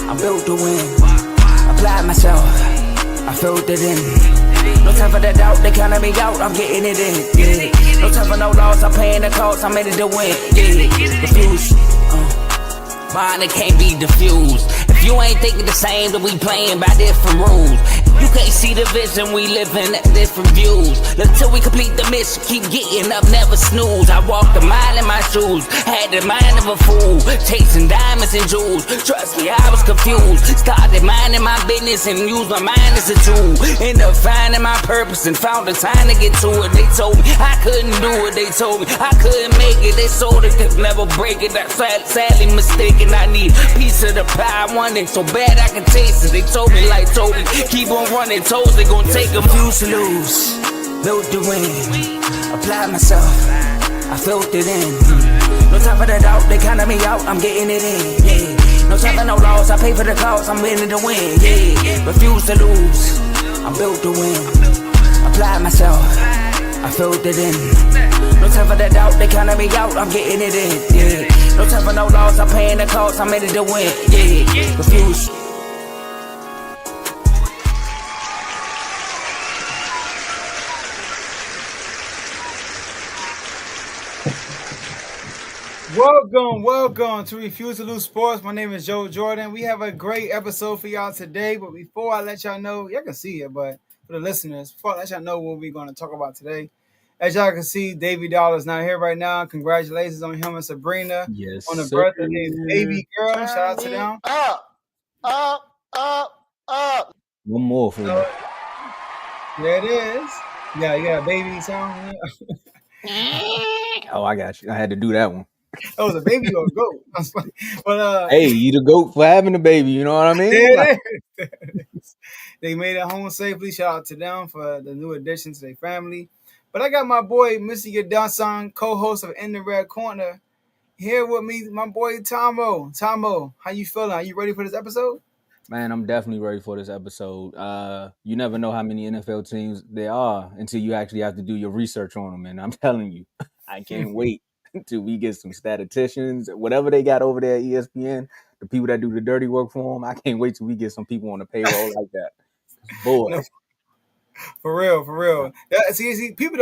I'm built to win. Applied myself, I filled it in. No time for the doubt, they counted me out, I'm getting it in. Yeah. No time for no loss, I'm paying the cost, I'm in it to win. Yeah. Refuse. Mine, it can't be diffused. If you ain't thinking the same, then we playing by different rules. You can't see the vision, we living at different views. Until we complete the mission, keep getting up, never snooze. I walked a mile in my shoes, had the mind of a fool, chasing diamonds and jewels. Trust me, I was confused. Started minding my business and used my mind as a tool. Ended up finding my purpose and found the time to get to it. They told me I couldn't do it, they told me I couldn't make it. They sold it, could never break it. That's sadly mistaken. I need a piece of the pie, I want it so bad I can taste it. They told me like Toby, keep on running, toes they gon' take them. Refuse to lose, built to win. Applied myself, I filled it in. No time for the doubt, they counted me out, I'm getting it in. Yeah. No time for no loss, I pay for the cost, I'm winning to win. Yeah. Refuse to lose, I'm built to win. Applied myself, I filled it in. No time for the doubt, they counted me out, I'm getting it in. Yeah. No time for no loss, I'm paying the cost, I'm in it to win. Yeah. Refuse. Welcome to Refuse to Lose Sports. My name is Joe Jordan. We have a great episode for y'all today, but before I let y'all know, y'all can see it, but for the listeners, before I let y'all know what we're going to talk about today, as y'all can see, Davey Dollar's not here right now. Congratulations on him and Sabrina on the birthday of baby girl. Shout out to them. Up. One more for you. There it is. Yeah, baby song. Oh, I got you. I had to do that one. That was a baby or a goat. But hey, you the goat for having a baby. You know what I mean? There it is. They made it home safely. Shout out to them for the new addition to their family. But I got my boy, Mr. Yadunsan, co-host of In the Red Corner, here with me, my boy Tomo. Tomo, how you feeling? Are you ready for this episode? Man, I'm definitely ready for this episode. You never know how many NFL teams there are until you actually have to do your research on them. And I'm telling you, I can't wait until we get some statisticians, whatever they got over there at ESPN, the people that do the dirty work for them. I can't wait till we get some people on the payroll like that. Boy. No, for real. See, people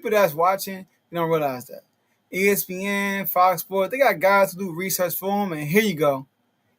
that's watching, they don't realize that. ESPN, Fox Sports, they got guys to do research for them, and here you go.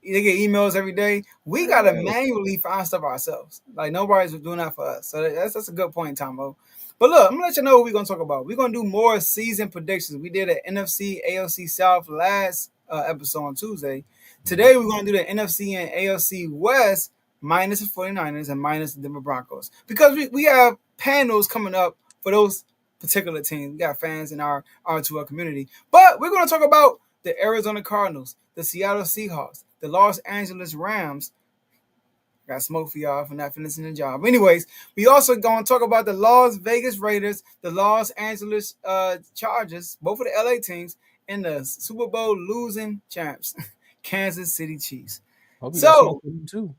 They get emails every day. We got to manually find stuff ourselves. Like, nobody's doing that for us. So that's a good point, Tomo. But look, I'm going to let you know what we're going to talk about. We're going to do more season predictions. We did an NFC, AFC South last episode on Tuesday. Today, we're going to do the NFC and AFC West minus the 49ers and minus the Denver Broncos. Because we have panels coming up for those particular teams. We got fans in our R2L community. But we're going to talk about the Arizona Cardinals, the Seattle Seahawks, the Los Angeles Rams. Got smoke for y'all for not finishing the job. Anyways, we also going to talk about the Las Vegas Raiders, the Los Angeles Chargers, both of the LA teams, and the Super Bowl losing champs, Kansas City Chiefs. So, too.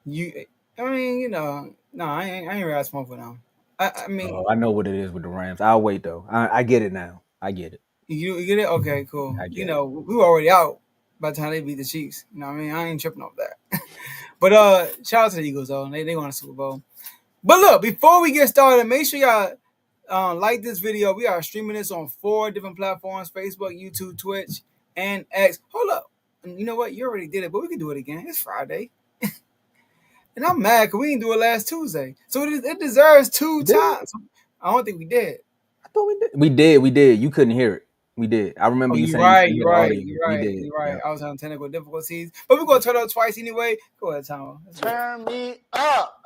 I ain't ready to smoke with them. I know what it is with the Rams. I'll wait though. I get it now. I get it. You get it? Okay, cool. We were already out by the time they beat the Chiefs. You know what I mean? I ain't tripping off that. But shout out to the Eagles though. They won a Super Bowl. But look, before we get started, make sure y'all like this video. We are streaming this on 4 different platforms: Facebook, YouTube, Twitch, and X. Hold up. And you know what? You already did it, but we can do it again. It's Friday. And I'm mad because we didn't do it last Tuesday. So it deserves 2 times. I don't think we did. I thought we did. We did. You couldn't hear it. We did. I remember you saying you're right. Yeah. I was having technical difficulties. But we're going to turn it up twice anyway. Go ahead, Tom. Turn me up.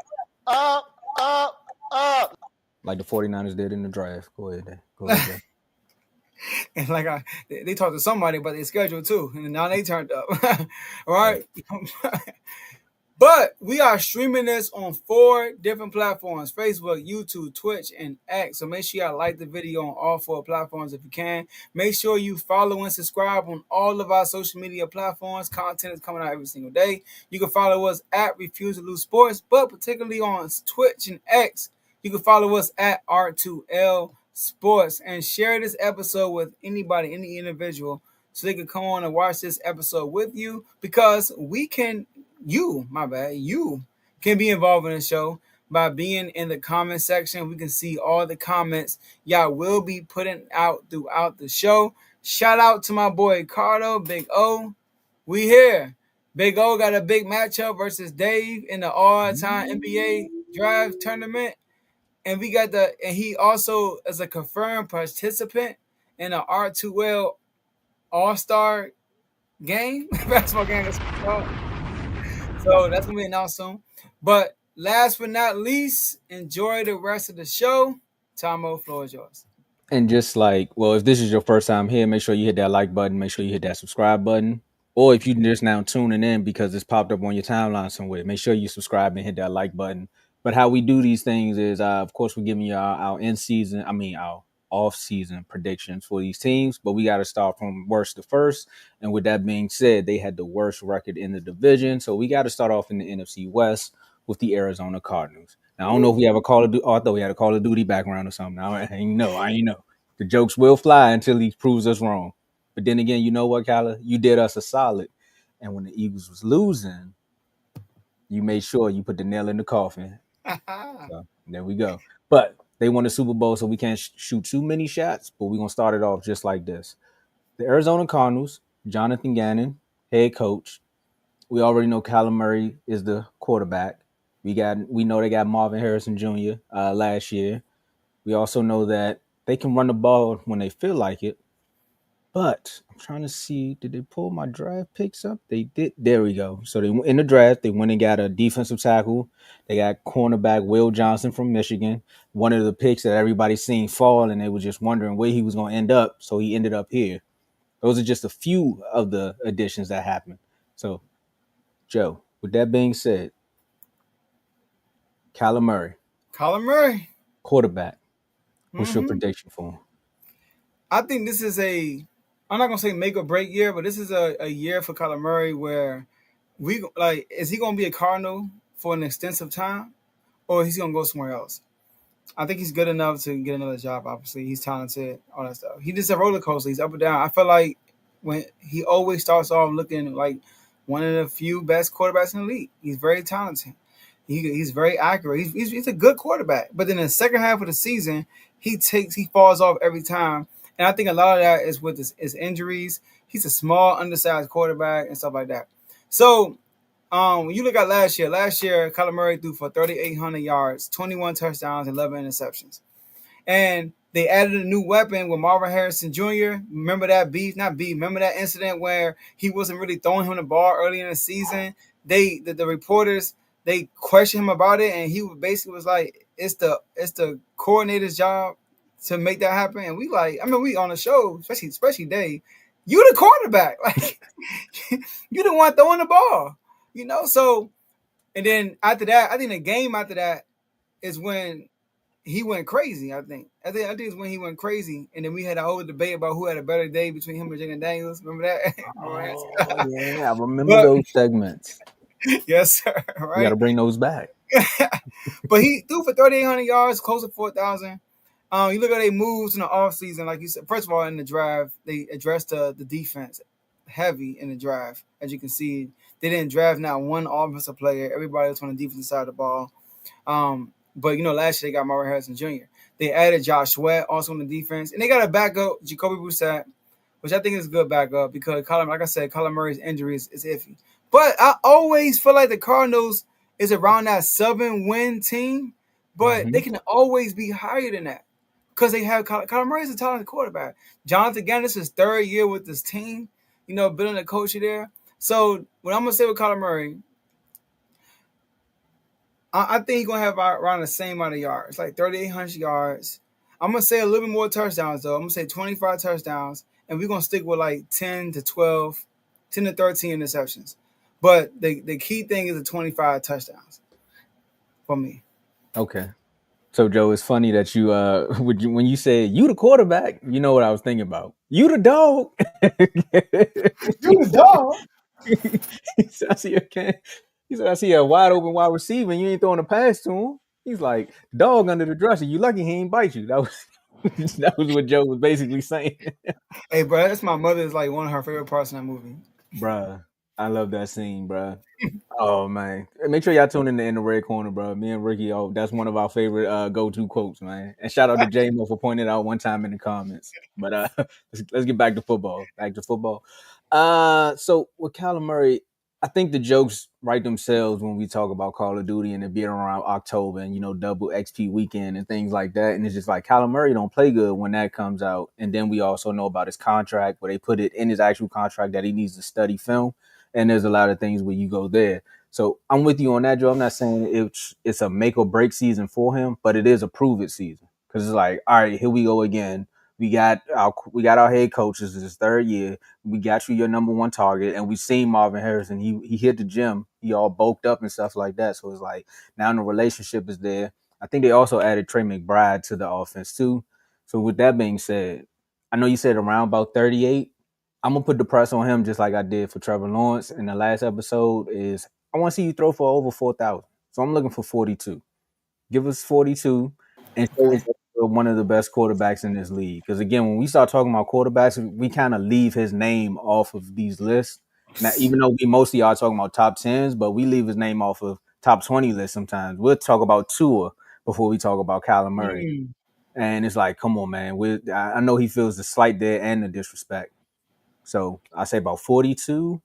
Like the 49ers did in the draft. Go ahead. And like they talked to somebody about their schedule too. And now they turned up. All right. But we are streaming this on 4 different platforms: Facebook, YouTube, Twitch, and X. So make sure y'all like the video on all 4 platforms if you can. Make sure you follow and subscribe on all of our social media platforms. Content is coming out every single day. You can follow us at Refuse to Lose Sports, but particularly on Twitch and X, you can follow us at R2L Sports, and share this episode with anybody, any individual, so they can come on and watch this episode with you, because we can you can be involved in the show by being in the comment section. We can see all the comments y'all will be putting out throughout the show. Shout out to my boy Cardo, Big O. We here. Big O got a big matchup versus Dave in the all-time NBA draft tournament. And we got and he also is a confirmed participant in the R2L All-Star game, basketball game. That's what it's called. So that's gonna be announced soon. But last but not least, enjoy the rest of the show. Tomo, floor is yours. And just like, well, if this is your first time here, make sure you hit that like button. Make sure you hit that subscribe button. Or if you're just now tuning in because it's popped up on your timeline somewhere, make sure you subscribe and hit that like button. But how we do these things is, of course, we're giving you our our off-season predictions for these teams. But we got to start from worst to first. And with that being said, they had the worst record in the division. So we got to start off in the NFC West with the Arizona Cardinals. Now, I don't know if we have a Call of Duty. Oh, I thought we had a Call of Duty background or something. I ain't know. The jokes will fly until he proves us wrong. But then again, you know what, Kyler? You did us a solid. And when the Eagles was losing, you made sure you put the nail in the coffin. So there we go. But they won the Super Bowl, so we can't shoot too many shots. But we're going to start it off just like this. The Arizona Cardinals, Jonathan Gannon, head coach. We already know Kyler Murray is the quarterback. We know they got Marvin Harrison Jr. Last year. We also know that they can run the ball when they feel like it. But I'm trying to see, did they pull my draft picks up? They did. There we go. So they in the draft, they went and got a defensive tackle. They got cornerback Will Johnson from Michigan, one of the picks that everybody's seen fall, and they were just wondering where he was going to end up. So he ended up here. Those are just a few of the additions that happened. So, Joe, with that being said, Kyler Murray, Colin Murray. quarterback. What's your Mhm. prediction for him? I think this is I'm not gonna say make or break year, but this is a year for Kyler Murray where is he gonna be a Cardinal for an extensive time, or is he gonna go somewhere else? I think he's good enough to get another job. Obviously, he's talented, all that stuff. He just a roller coaster. He's up and down. I feel like when he always starts off looking like one of the few best quarterbacks in the league. He's very talented. He's very accurate. He's a good quarterback. But then in the second half of the season, he falls off every time. And I think a lot of that is with his injuries. He's a small, undersized quarterback and stuff like that. So when you look at last year, Kyler Murray threw for 3,800 yards, 21 touchdowns, 11 interceptions. And they added a new weapon with Marvin Harrison Jr. Remember that beef? Not beef. Remember that incident where he wasn't really throwing him the ball early in the season? The reporters, they questioned him about it, and he basically was like, "It's the coordinator's job to make that happen." And we on the show, especially Dave, you the quarterback, like you the one throwing the ball, So, and then after that, I think the game after that is when he went crazy. I think it's when he went crazy, and then we had a whole debate about who had a better day between him and Jaden Daniels. Remember that? Oh, yeah. I remember But those segments. yes, sir. We got to Right. bring those back. But he threw for 3,800 yards, close to 4,000. You look at their moves in the offseason, like you said. First of all, in the draft, they addressed the defense heavy in the draft. As you can see, they didn't draft not one offensive player. Everybody was on the defensive side of the ball. But last year they got Marvin Harrison Jr. They added Josh Sweat also on the defense, and they got a backup, Jacoby Brissett, which I think is a good backup because Kyler Murray's injury is iffy. But I always feel like the Cardinals is around that 7-win team, but they can always be higher than that because they have Kyler Murray's a talented quarterback. Jonathan Gannon, this is his third year with this team, building a culture there. So what I'm gonna say with Kyler Murray, I think he's going to have around the same amount of yards, like 3,800 yards. I'm going to say a little bit more touchdowns, though. I'm going to say 25 touchdowns, and we're going to stick with like 10 to 12, 10 to 13 interceptions. But the key thing is the 25 touchdowns for me. Okay. So, Joe, it's funny that you, when you said you the quarterback, you know what I was thinking about. You the dog. You the dog. He said, I see a wide open wide receiver and you ain't throwing a pass to him. He's like, dog under the dresser. You lucky he ain't bite you. That was what Joe was basically saying. Hey, bro, that's my mother's like one of her favorite parts in that movie. Bruh. I love that scene, bro. Oh man, make sure y'all tune in the red corner, bro. Me and Ricky, oh, that's one of our favorite go-to quotes, man. And shout out to J-Mo for pointing it out one time in the comments. But let's get back to football. Back to football. So with Kyler Murray, I think the jokes write themselves when we talk about Call of Duty and it being around October and double XP weekend and things like that. And it's just like Kyler Murray don't play good when that comes out. And then we also know about his contract where they put it in his actual contract that he needs to study film. And there's a lot of things where you go there. So I'm with you on that, Joe. I'm not saying it's a make or break season for him, but it is a prove it season because it's like, all right, here we go again. We got our head coach. This is his third year. We got you your number one target, and we seen Marvin Harrison. He hit the gym. He all bulked up and stuff like that. So it's like now the relationship is there. I think they also added Trey McBride to the offense too. So with that being said, I know you said around about 38. I'm gonna put the press on him just like I did for Trevor Lawrence in the last episode. Is I want to see you throw for over 4,000. So I'm looking for 42. Give us 42 and show us Okay. that you're one of the best quarterbacks in this league. Because again, when we start talking about quarterbacks, we kind of leave his name off of these lists. Now, even though we mostly are talking about top 10s, but we leave his name off of top 20 lists sometimes. We'll talk about Tua before we talk about Kyler Murray. Mm. And it's like, come on, man. I know he feels the slight there and the disrespect. So I say about 42.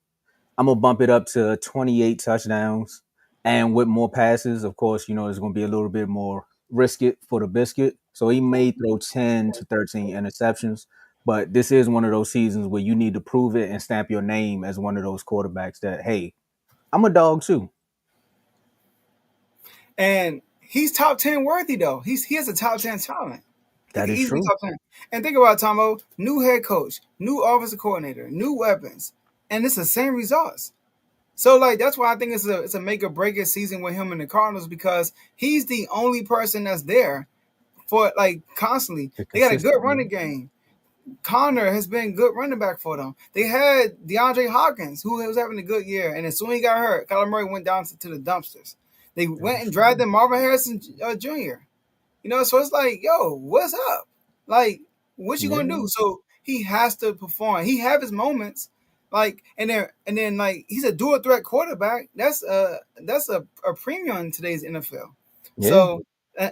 I'm gonna bump it up to 28 touchdowns, and with more passes, of course, there's gonna be a little bit more risk it for the biscuit. So he may throw 10 to 13 interceptions, but this is one of those seasons where you need to prove it and stamp your name as one of those quarterbacks that, hey, I'm a dog too. And he's top 10 worthy though. He has a top 10 talent. He That could is easily true. top 10. And think about it, Tomo, new head coach, new offensive coordinator, new weapons, and it's the same results. So like that's why I think it's a make or break it season with him and the Cardinals because he's the only person that's there for like constantly. The They got a good consistency. running game. Connor has been good running back for them. They had DeAndre Hopkins, who was having a good year, and as soon as he got hurt, Kyler Murray went down to the dumpsters. They That went is and true. drafted Marvin Harrison Jr. So it's like, yo, what's up? Like, what you gonna Yeah. do? So he has to perform. He have his moments, like, and then like he's a dual threat quarterback. That's a premium in today's NFL. Yeah. So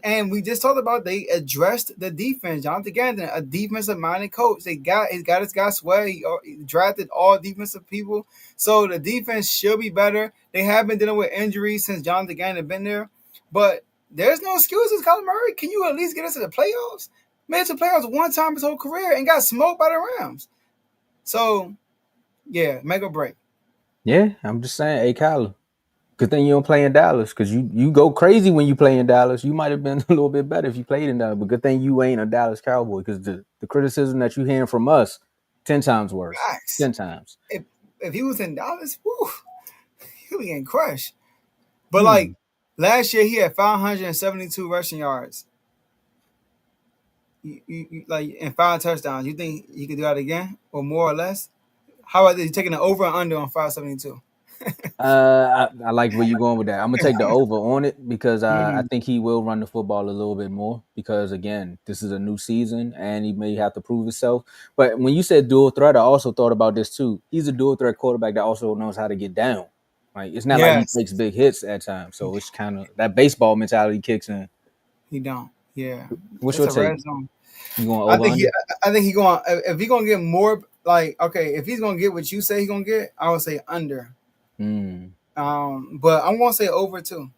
and we just talked about they addressed the defense. Jonathan Gannon, a defensive minded coach. He got his guy Sway. He drafted all defensive people. So the defense should be better. They have been dealing with injuries since Jonathan Gannon been there, but there's no excuses, Kyler Murray. Can you at least get us to the playoffs? Made it to the playoffs one time his whole career and got smoked by the Rams. So, yeah, make or break. Yeah. I'm just saying, hey, Kyler. Good thing you don't play in Dallas because you go crazy when you play in Dallas. You might have been a little bit better if you played in Dallas, but good thing you ain't a Dallas Cowboy because the criticism that you hearing from us, 10 times worse. Facts. 10 times. If he was in Dallas, whew, he'd be getting crushed. But Hmm. like last year, he had 572 rushing yards, like and 5 touchdowns. You think he could do that again, or more or less? How about this? You taking the over and under on 572? I like where you're going with that. I'm gonna take the over on it because I Mm, think he will run the football a little bit more because again, this is a new season and he may have to prove himself. But when you said dual threat, I also thought about this too. He's a dual threat quarterback that also knows how to get down. Like it's not like he yes, takes big hits at times, so it's kind of that baseball mentality kicks in. he don't. Yeah, What's it's your a take? red zone. You going I over think he, under? I think he going if he gonna get more like okay, if he's gonna get what you say he gonna get, I would say under. Mm, But I'm gonna say over too.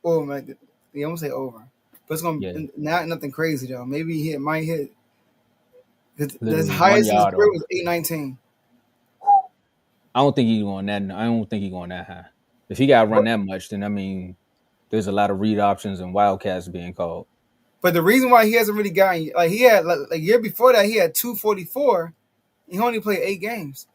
Oh man, yeah, I'm gonna say over. But it's gonna yeah, not nothing crazy though. Maybe he might hit the literally one highest in his yard career over. was 819. I don't think he's going that. I don't think he's going that high. If he got to run that much, then I mean, there's a lot of read options and wildcats being called. But the reason why he hasn't really gotten like he had like a year before that he had 244. He only played 8 games.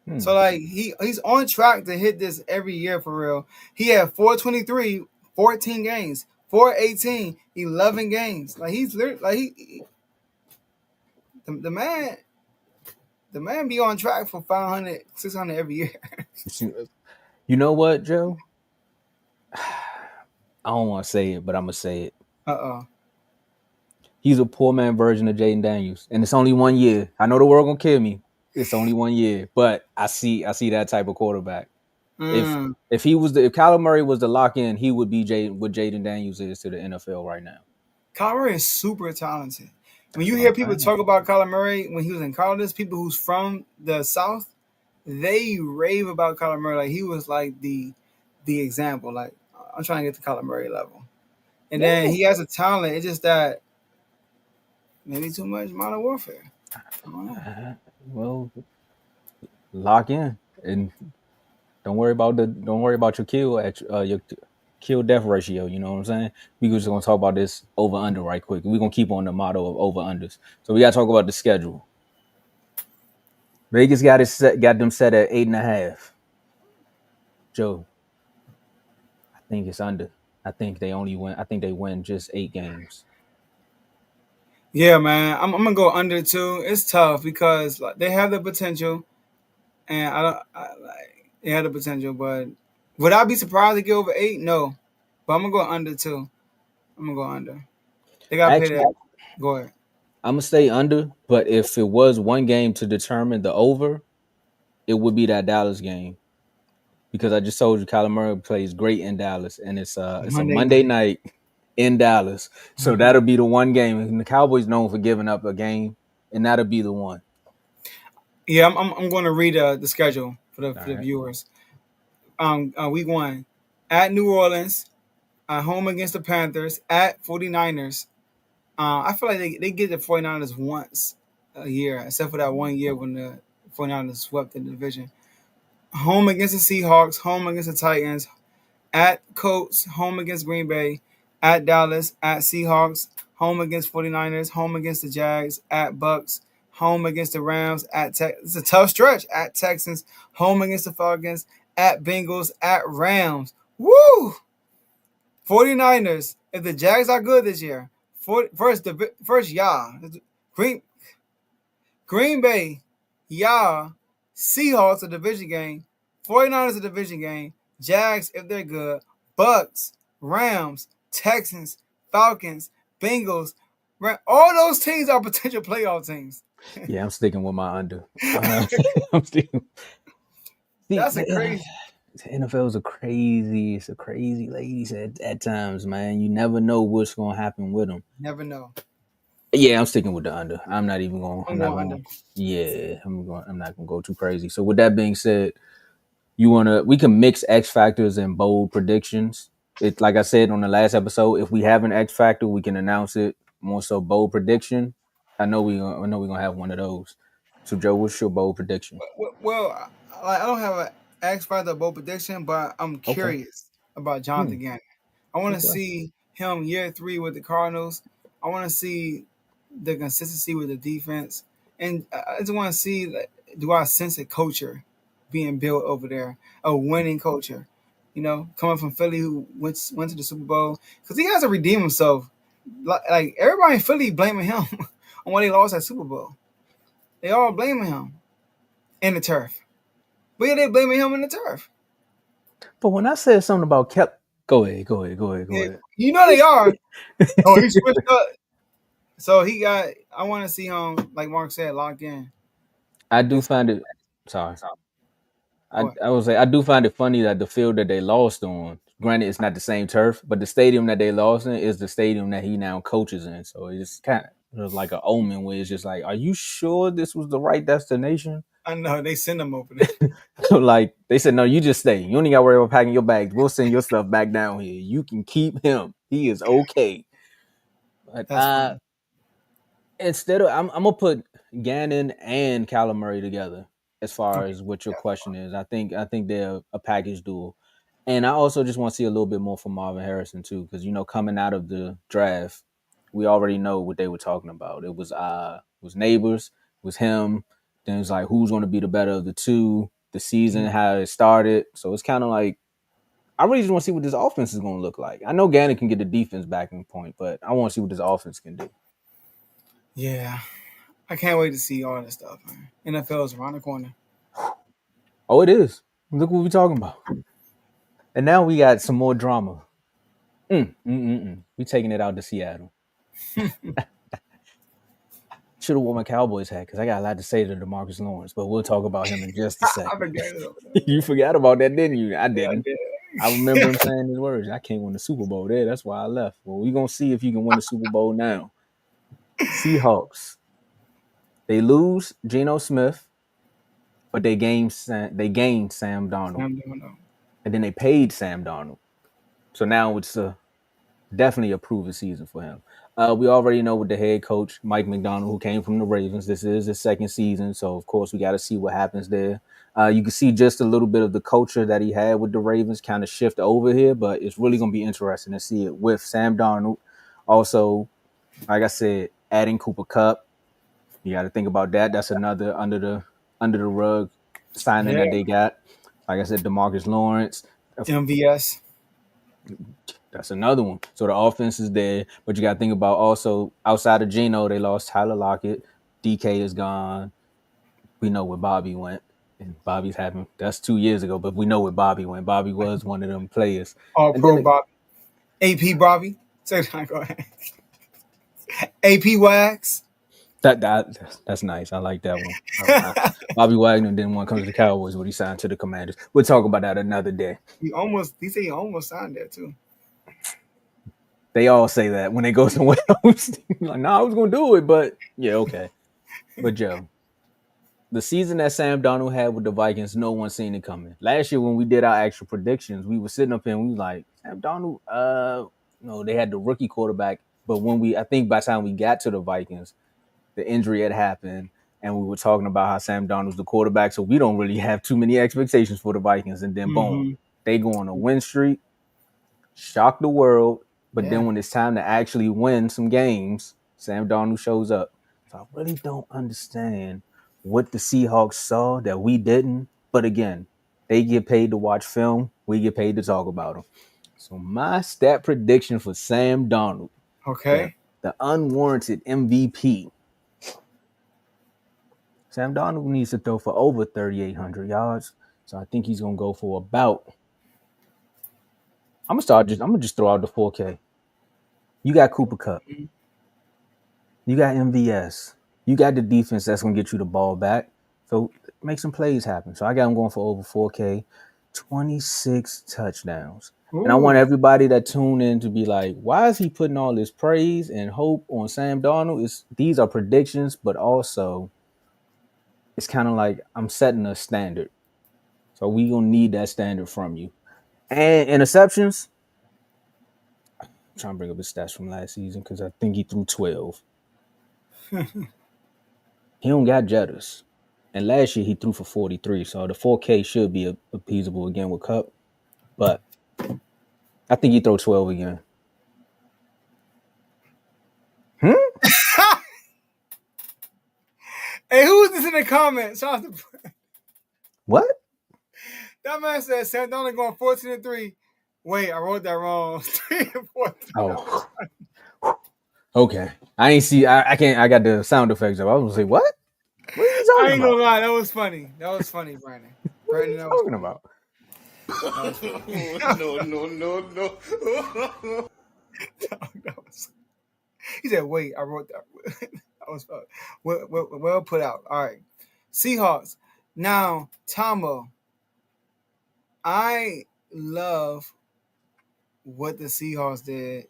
Hmm. So like he's on track to hit this every year for real. He had 423, 14 games, 418, 11 games. Like he's literally like the man be on track for 500, 600 every year. You know what, Joe? I don't want to say it, but I'm gonna say it. Uh-oh. He's a poor man version of Jaden Daniels, and it's only 1 year. I know the world gonna kill me, It's only 1 year, but I see that type of quarterback. If Mm. if Kyler Murray was the lock in, he would be what Jaden Daniels is to the NFL right now. Kyler Murray is super talented. When That's you what hear I'm people saying. talk about Kyler Murray when he was in college, people who's from the South, they rave about Kyler Murray. Like he was like the example. Like I'm trying to get to Kyler Murray level. And then Yeah. he has a talent. It's just that maybe too much modern warfare. I don't know. Well, lock in and don't worry about your your kill death ratio. You know what I'm saying? We just gonna talk about this over under right quick. We're gonna keep on the motto of over unders. So we gotta talk about the schedule. Vegas got them set at 8.5. Joe, I think it's under. I think they win just 8 games. Yeah, man. I'm gonna go under too. It's tough because like, they have the potential, and I don't. They have the potential, but would I be surprised to get over 8? No, but I'm gonna go under too. I'm gonna go under. They gotta pay Actually, that. Go ahead. I'm gonna stay under, but if it was one game to determine the over, it would be that Dallas game because I just told you Kyler Murray plays great in Dallas, and it's a Monday Monday night. night in Dallas, so that'll be the one game. And the Cowboys known for giving up a game, and that'll be the one. Yeah, I'm going to read the schedule All for the right. viewers. Week 1 at New Orleans, home against the Panthers, at 49ers. I feel like they get the 49ers once a year, except for that 1 year when the 49ers swept the division. Home against the Seahawks, home against the Titans, at Colts, home against Green Bay, at Dallas, at Seahawks, home against 49ers, home against the Jags, at Bucks, home against the Rams, at it's a tough stretch, at Texans, home against the Falcons, at Bengals, at Rams. Woo! 49ers, if the Jags are good this year, first y'all. Green Green Bay, y'all, Seahawks a division game, 49ers a division game, Jags if they're good, Bucks, Rams, Texans, Falcons, Bengals, all those teams are potential playoff teams. Yeah, I'm sticking with my under. I'm sticking. See, That's a crazy. the NFL is it's a crazy ladies at times, man. You never know what's gonna happen with them. Never know. Yeah, I'm sticking with the under. I'm not even going. I'm I'm not going going. under. Yeah, I'm not gonna go too crazy. So with that being said, we can mix X factors and bold predictions. It like I said on the last episode, if we have an X factor, we can announce it. More so bold prediction. I know we're gonna have one of those. So Joe, what's your bold prediction? Well, I don't have an X Factor bowl prediction, but I'm Okay. curious about Hmm. Jonathan Gannon. I want to Okay. see him year 3 with the Cardinals. I want to see the consistency with the defense, and I just want to see like, do I sense a culture being built over there, a winning culture. Coming from Philly, who went to the Super Bowl, because he has to redeem himself. Like everybody in Philly blaming him on why they lost that Super Bowl. They all blaming him in the turf. But yeah, they blaming him in the turf. But when I said something about go ahead, go ahead, go ahead, go Yeah, ahead. they are. Oh, he switched up. So he got. I want to see him, like Mark said, lock in. I do This find it. Sorry, what? I would say I do find it funny that the field that they lost on, granted it's not the same turf, but the stadium that they lost in is the stadium that he now coaches in. So it's kind of like an omen where it's just like, are you sure this was the right destination? I know they send him over there. So like they said, no, you just stay. You only got to worry about packing your bags. We'll send your stuff back down here. You can keep him. He is okay. But That's funny. instead of I'm gonna put Gannon and Kyler Murray together as far Okay. as what your Yeah. question is. I think they're a package duel. And I also just want to see a little bit more from Marvin Harrison too, because coming out of the draft, we already know what they were talking about. It was neighbors, it was him. Then it's like who's gonna be the better of the two, the season, Mhm. how it started. So it's kind of like I really just want to see what this offense is gonna look like. I know Gannon can get the defense back in point, but I want to see what this offense can do. Yeah, I can't wait to see all this stuff, man. NFL is around the corner. Oh, it is. Look what we're talking about. And now we got some more drama. We taking it out to Seattle. Should have worn my Cowboys hat because I got a lot to say to DeMarcus Lawrence, but we'll talk about him in just a I second. forgot it. You forgot about that, didn't you? I Yeah, I didn't. did. I remember him saying his words. I can't win the Super Bowl there. That's why I left. Well, we're going to see if you can win the Super Bowl now. Seahawks. They lose Geno Smith, but they gained Sam Darnold. Sam Darnold. And then they paid Sam Darnold. So now it's definitely a proven season for him. We already know with the head coach, Mike McDonald, who came from the Ravens. This is his second season, so of course we got to see what happens there. You can see just a little bit of the culture that he had with the Ravens kind of shift over here, but it's really going to be interesting to see it with Sam Darnold. Also, like I said, adding Cooper Kupp. You got to think about that. That's another under the rug signing that they got. Like I said, DeMarcus Lawrence. MVS. That's another one. So the offense is there, but you got to think about also outside of Geno, they lost Tyler Lockett. DK is gone. We know where Bobby went, and Bobby's having that's 2 years ago, but we know where Bobby went. Bobby was one of them players. All And pro then Bobby. AP Bobby. Say that. Go ahead. AP Wags. that's nice. I like that one. Bobby Wagner didn't want to come to the Cowboys, but he signed to the Commanders. We'll talk about that another day. He said he almost signed there too. They all say that when they go somewhere else. Like, nah, I was gonna do it, but yeah, okay. But Joe, the season that Sam Darnold had with the Vikings, no one seen it coming. Last year when we did our actual predictions, we were sitting up here and we were like, Sam Darnold, they had the rookie quarterback, but I think by the time we got to the Vikings, the injury had happened, and we were talking about how Sam Darnold's the quarterback, so we don't really have too many expectations for the Vikings. And then boom, they go on a win streak, shock the world. But then when it's time to actually win some games, Sam Darnold shows up. So I really don't understand what the Seahawks saw that we didn't. But again, they get paid to watch film. We get paid to talk about them. So my stat prediction for Sam Darnold, Okay. the unwarranted MVP. Sam Darnold needs to throw for over 3,800 yards. So I think he's going to go for about I'm gonna just throw out the 4K. You got Cooper Kupp. You got MVS. You got the defense that's gonna get you the ball back. So make some plays happen. So I got him going for over 4K, 26 touchdowns. Ooh. And I want everybody that tune in to be like, why is he putting all this praise and hope on Sam Darnold? These are predictions, but also it's kind of like I'm setting a standard. So we gonna need that standard from you. And interceptions, I'm trying to bring up his stats from last season because I think he threw 12. He don't got Jettas. And last year he threw for 43. So the 4K should be appeasable again with Kupp. But I think he throw 12 again. Hey, who was this in the comments? What? That man said Sam Darnold going 14-3. Wait, I wrote that wrong. 3-14. Oh. Okay. I ain't see. I can't. I got the sound effects up. I was gonna say what? What are you talking I ain't about? gonna lie. That was funny. That was funny, Brandon. What are you talking about? No. He said, "Wait, I wrote that." That was well put out. All right, Seahawks. Now, Tomo. I love what the Seahawks did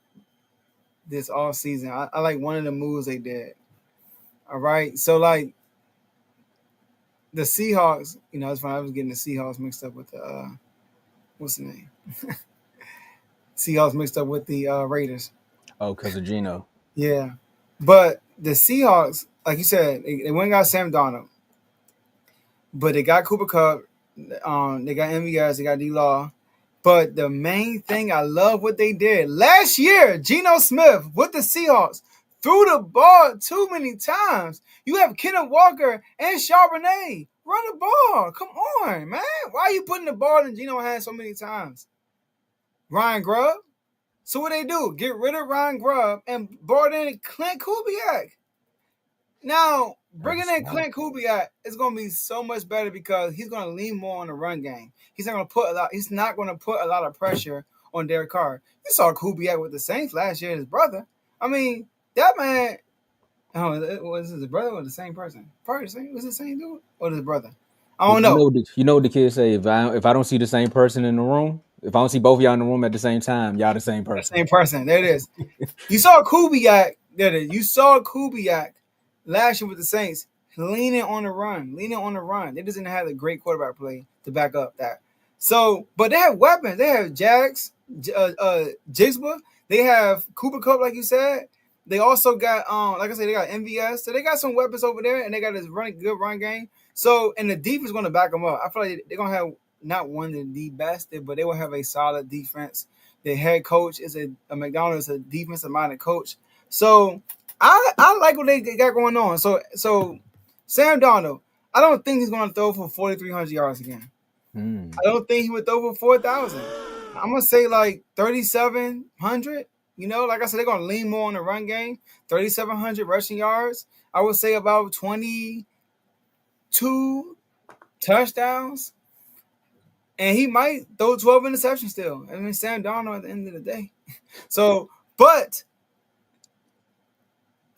this off season. I like one of the moves they did. All right, so like the Seahawks, it's funny. I was getting the Seahawks mixed up with the what's the name? Seahawks mixed up with the Raiders. Oh, because of Geno. Yeah, but the Seahawks, like you said, they went and got Sam Darnold, but they got Cooper Kupp, they got MVS, they got D-Law. But the main thing I love what they did last year, Geno Smith with the Seahawks threw the ball too many times. You have Kenneth Walker and Charbonnet. Run the ball. Come on, man. Why are you putting the ball in Geno's hands so many times? Ryan Grubb. So what they do? Get rid of Ryan Grubb and brought in Clint Kubiak. Now, bringing in Clint Kubiak is going to be so much better because he's going to lean more on the run game. He's not going to put a lot of pressure on Derek Carr. You saw Kubiak with the Saints last year, his brother. I mean, that man, Oh, was his brother or the same person? Probably the same. Was it the same dude or his brother? I But don't know. you know what the kids say. If I don't see the same person in the room, if I don't see both of y'all in the room at the same time, y'all the same The person. same person. There it is. You saw Kubiak. There it is. You saw Kubiak last year with the Saints leaning on the run, leaning on the run. They doesn't have a great quarterback play to back up that. So, but they have weapons. They have Jags, Jigba. They have Cooper Cup, like you said. They also got, like I said, they got MVS. So they got some weapons over there, and they got this good run game. So, and the defense is going to back them up. I feel like they're going to have not one of the best, but they will have a solid defense. The head coach is a McDonald is a defensive minded coach. So I like what they got going on. So Sam Darnold, I don't think he's going to throw for 4,300 yards again. I don't think he would throw for 4,000. I'm gonna say like 3,700. You know, like I said, they're gonna lean more on the run game. 3,700 rushing yards. I would say about 22 touchdowns, and he might throw 12 interceptions still. I mean, Sam Darnold at the end of the day. So, but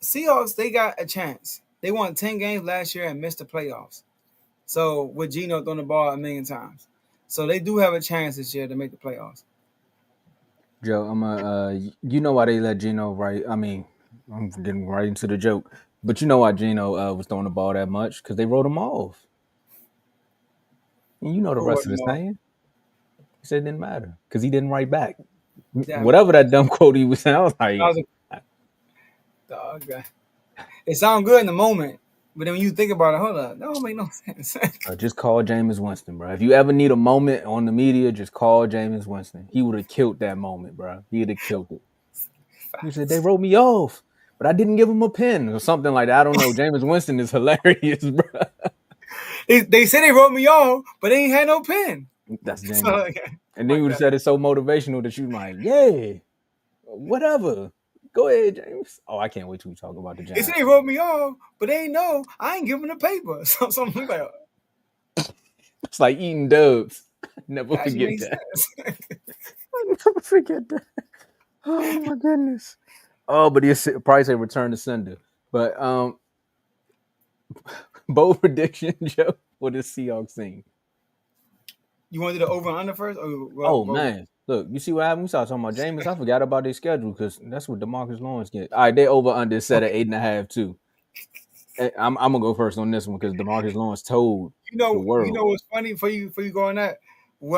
Seahawks, they got a chance. They won 10 games last year and missed the playoffs. So with Geno throwing the ball a million times. So they do have a chance this year to make the playoffs. Joe, you know why they let Geno right? I mean, I'm getting right into the joke, but you know why Geno was throwing the ball that much? Because they wrote him off. And you know the Who rest wrote of the them off? saying. He said it didn't matter because he didn't write back. Yeah, Whatever that dumb quote he was saying, I was that like, was dog. It sounds good in the moment, but then when you think about it, hold up, that don't make no sense. just call Jameis Winston, bro. If you ever need a moment on the media, just call Jameis Winston. He would have killed that moment, bro. He would have killed it. He said, they wrote me off, but I didn't give him a pen or something like that. I don't know. Jameis Winston is hilarious, bro. they said they wrote me off, but they ain't had no pen. That's So, Jameis. And then he would have said it's so motivational that you like, yeah, whatever. Go ahead, James. Oh, I can't wait till we talk about the they said Giants. they wrote me off, but they ain't know I ain't giving the paper. So something like It's like eating dubs. Never that actually forget makes that. sense. I'll never forget that. Oh my goodness. Oh, but he'll probably say return to sender. But bold prediction, Joe, for this Seahawks team. You want to do the over and under first? Or Oh go? man, look, you see what happened? We started talking about Jameis. I forgot about their schedule because that's what DeMarcus Lawrence get. All right, they over under set at 8.5 too. I'm gonna go first on this one because DeMarcus Lawrence told the You world. know what's funny for you go on that?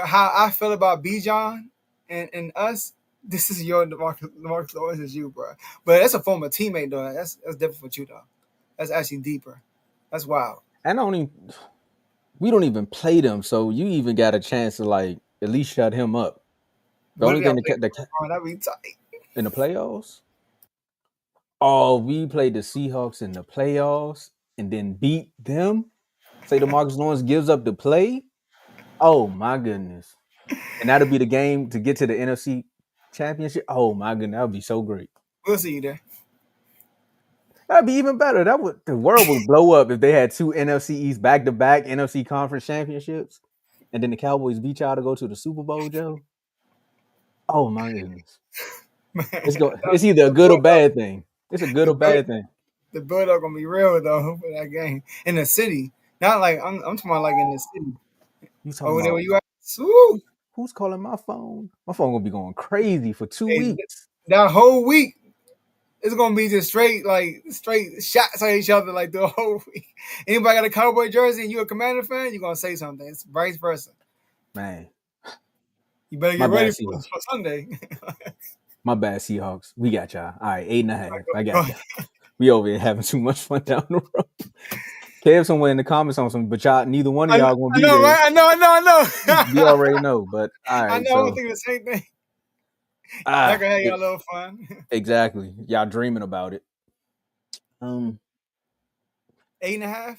How I feel about Bijan and us. This is your Marcus Lawrence is you, bro. But that's a former teammate though. That's different for you though. That's actually deeper. That's wild. And we don't even play them, so you even got a chance to like at least shut him up. The What only if y'all thing play that'd be tight. in the playoffs. Oh, we played the Seahawks in the playoffs and then beat them. Say DeMarcus Lawrence gives up the play. Oh my goodness. And that'll be the game to get to the NFC championship. Oh my goodness, that would be so great. We'll see you there. That'd be even better. The world would blow up if they had two NFC East back-to-back NFC conference championships. And then the Cowboys beat y'all to go to the Super Bowl, Joe. Oh my goodness. Man, It's either a good or bad thing. It's a good the or build bad thing. the build up gonna be real though for that game in the city. Not like I'm talking about like in the city. You talking Over there about where you at? Woo! who's calling my phone? My phone gonna be going crazy for 2 Hey, weeks. that whole week it's gonna be just straight shots at each other like the whole week. Anybody got a Cowboy jersey and you a Commander fan, you're gonna say something. It's vice versa. Man, You better my get ready bad for Seahawks. Sunday. My bad Seahawks. We got y'all. All right, 8.5. I Go got y'all. We over here having too much fun down the road. Kev somewhere in the comments on some, but y'all, neither one of y'all gonna I be know, there. right? I know. We already know, but all I right. know. I'm So thinking the same thing. Y'all can have y'all it, a little fun. exactly. Y'all dreaming about it. 8.5.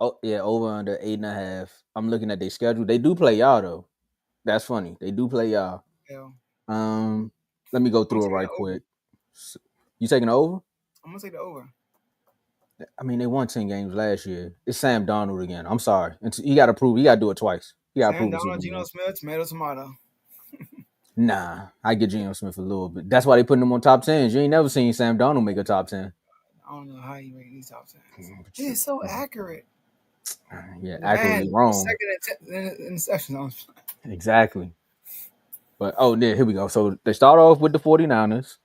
Oh yeah, over under 8.5. I'm looking at their schedule. They do play y'all though. That's funny. They do play y'all. Yeah. Let me go I'm through it taking right the over. quick. You taking it over? I'm gonna take the over. I mean, they won 10 games last year. It's Sam Darnold again. I'm sorry. You got to prove. You got to do it twice. You got to Sam prove it's Donald, even Geno again. Smith, tomato. Nah, I get Geno Smith a little bit. That's why they putting him on top 10s. You ain't never seen Sam Darnold make a top 10. I don't know how you rate these top tens. But It's so accurate. yeah, accurately Man, wrong. second in sessions. Exactly. But here we go. So they start off with the 49ers,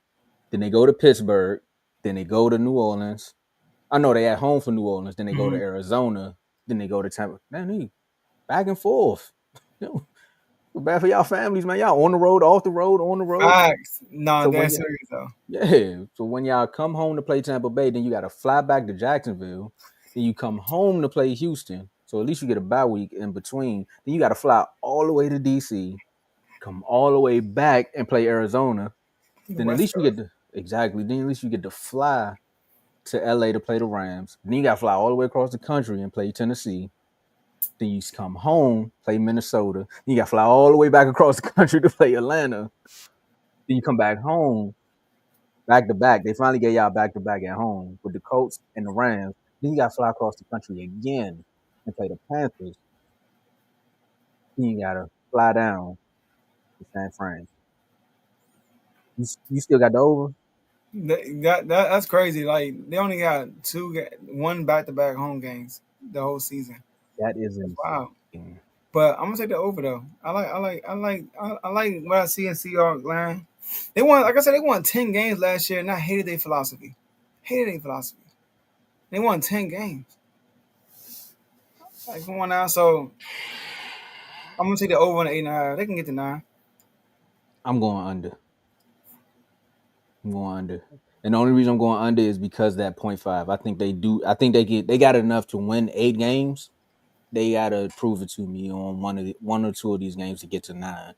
then they go to Pittsburgh, then they go to New Orleans. I know they at home for New Orleans, then they go to Mm-hmm. Arizona, then they go to Tampa. Man, they back and forth. You know, feel bad for y'all families, man. Y'all on the road, off the road, on the road. Facts. No, So they're when serious though. so when y'all come home to play Tampa Bay, then you got to fly back to Jacksonville. Then you come home to play Houston. So at least you get a bye week in between. Then you got to fly all the way to DC, come all the way back and play Arizona. The Then at West least you get Coast. to exactly. Then at least you get to fly to LA to play the Rams. Then you got to fly all the way across the country and play Tennessee. Then you come home, play Minnesota. Then you got to fly all the way back across the country to play Atlanta. Then you come back home back to back. They finally get y'all back to back at home with the Colts and the Rams. Then you got to fly across the country again and play the Panthers. Then you got to fly down to San Fran. You still got the over? That's crazy. Like they only got one back to back home games the whole season. That is That's wild. insane. But I'm gonna take the over though. I like what I see in Seahawks line. They won, like I said, they won 10 games last year, and I hated their philosophy. Hated their philosophy. They won 10 games. Like come on now, so I'm gonna take the over on the 8.5. They can get to 9. I'm going under. I'm going under. And the only reason I'm going under is because that 0.5. I think they do. I think they got enough to win 8 games. They gotta prove it to me on one or two of these games to get to 9.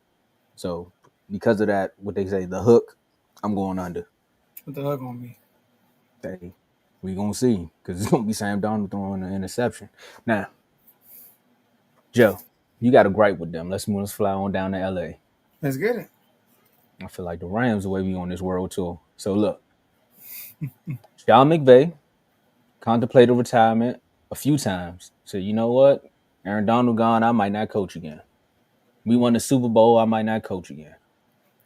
So because of that, what they say, the hook, I'm going under. What the hook on me? Hey, we gonna see because it's gonna be Sam Darnold throwing an interception. Now, Joe, you got a gripe with them. Let's fly on down to LA. Let's get it. I feel like the Rams the way we on this world tour. So look, Sean McVay contemplated retirement a few times. So you know what? Aaron Donald gone, I might not coach again. We won the Super Bowl, I might not coach again.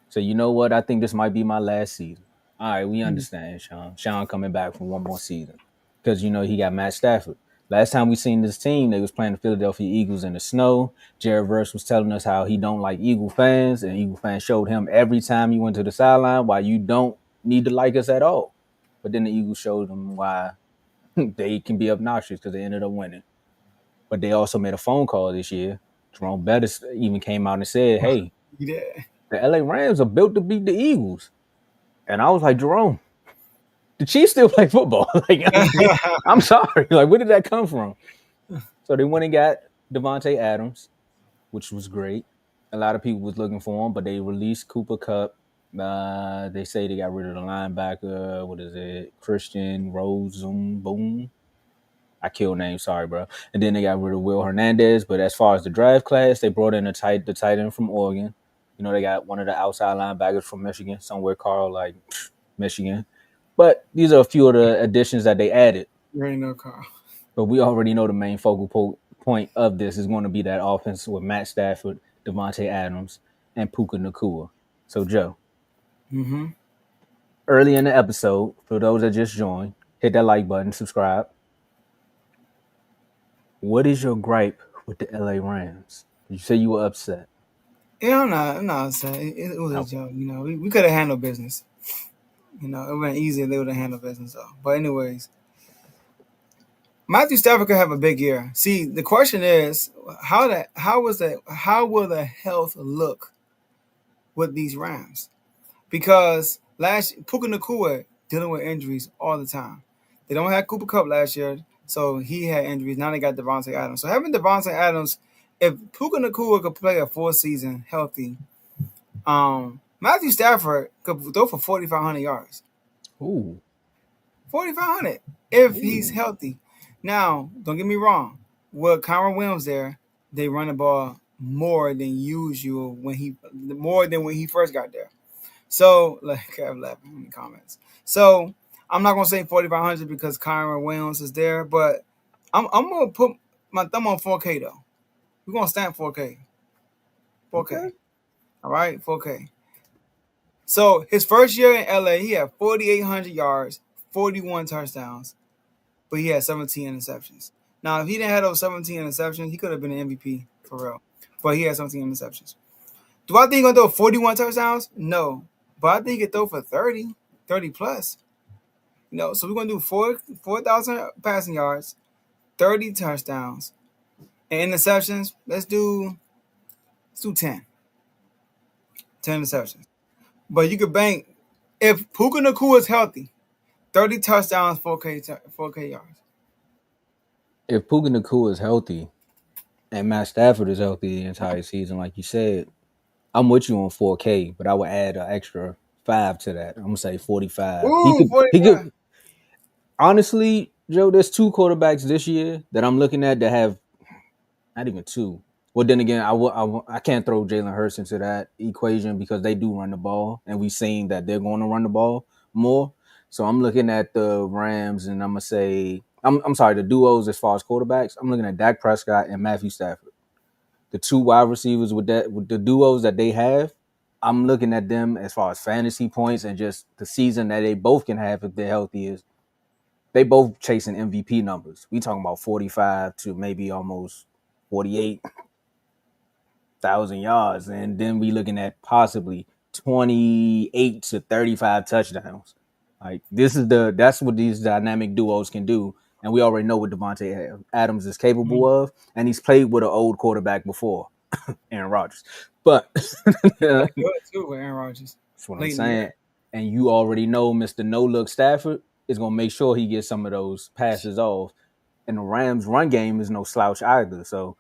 So you know what? I think this might be my last season. All right, we understand, Sean. Sean coming back for one more season. Because you know he got Matt Stafford. Last time we seen this team, they was playing the Philadelphia Eagles in the snow. Jared Verse was telling us how he don't like Eagle fans, and Eagle fans showed him every time he went to the sideline why you don't need to like us at all. But then the Eagles showed him why they can be obnoxious because they ended up winning. But they also made a phone call this year. Jerome Bettis even came out and said, hey, Yeah. the LA Rams are built to beat the Eagles. And I was like, Jerome, the Chiefs still play football. I'm sorry. Like, where did that come from? So they went and got Devontae Adams, which was great. A lot of people was looking for him, but they released Cooper Kupp. They say they got rid of the linebacker. What is it? Christian Rosenboom. I killed names, sorry, bro. And then they got rid of Will Hernandez. But as far as the draft class, they brought in the tight end from Oregon. You know, they got one of the outside linebackers from Michigan, somewhere Carl, like Michigan. But these are a few of the additions that they added. You already know, Carl. But we already know the main focal point of this is going to be that offense with Matt Stafford, Devontae Adams, and Puka Nacua. So, Joe, Mm-hmm. early in the episode, for those that just joined, hit that like button, subscribe. What is your gripe with the LA Rams? You say you were upset. Yeah, I'm not upset. It was a Okay. joke. You know, we could have handled business. You know, it would have been easier if they would have handled business though. But anyways, Matthew Stafford could have a big year. See, the question is, how will the health look with these Rams? Because Puka Nacua dealing with injuries all the time. They don't have Cooper Kupp last year, so he had injuries. Now they got Devontae Adams. So having Devontae Adams, if Puka Nacua could play a full season healthy, Matthew Stafford could throw for 4,500 yards. Ooh. 4,500 if he's Ooh. healthy. Now, don't get me wrong. With Kyron Williams there, they run the ball more than usual more than when he first got there. So, like Kev laughing in the comments. So, I'm not gonna say 4,500 because Kyron Williams is there, but I'm gonna put my thumb on 4K though. We're gonna stamp 4K. 4K. Okay. All right, 4K. So his first year in LA, he had 4,800 yards, 41 touchdowns, but he had 17 interceptions. Now, if he didn't have those 17 interceptions, he could have been an MVP for real. But he had 17 interceptions. Do I think he's going to throw 41 touchdowns? No. But I think he could throw for 30 plus. So we're going to do 4,000 passing yards, 30 touchdowns, and interceptions. Let's do 10. 10 interceptions. But you could bank, if Puka Nakua is healthy, 30 touchdowns, 4K yards. If Puka Nakua is healthy and Matt Stafford is healthy the entire season, like you said, I'm with you on 4K, but I would add an extra 5 to that. I'm gonna say 45. He Ooh, could. He 45. could. Honestly, Joe, there's 2 quarterbacks this year that I'm looking at that have not even 2. Well, then again, I can't throw Jalen Hurts into that equation because they do run the ball, and we've seen that they're going to run the ball more. So I'm looking at the Rams, and I'm gonna say I'm sorry, the duos as far as quarterbacks. I'm looking at Dak Prescott and Matthew Stafford, the 2 wide receivers with the duos that they have. I'm looking at them as far as fantasy points and just the season that they both can have if they're healthy is they both chasing MVP numbers. We talking about 45 to maybe almost 48,000 yards, and then we looking at possibly 28 to 35 touchdowns. Like that's what these dynamic duos can do, and we already know what Devontae Adams is capable of, and he's played with an old quarterback before, Aaron Rodgers. But That's that's good too with Aaron Rodgers. what I'm Late in the saying. year. And you already know Mr. No Look Stafford is gonna make sure he gets some of those passes off. And the Rams' run game is no slouch either. So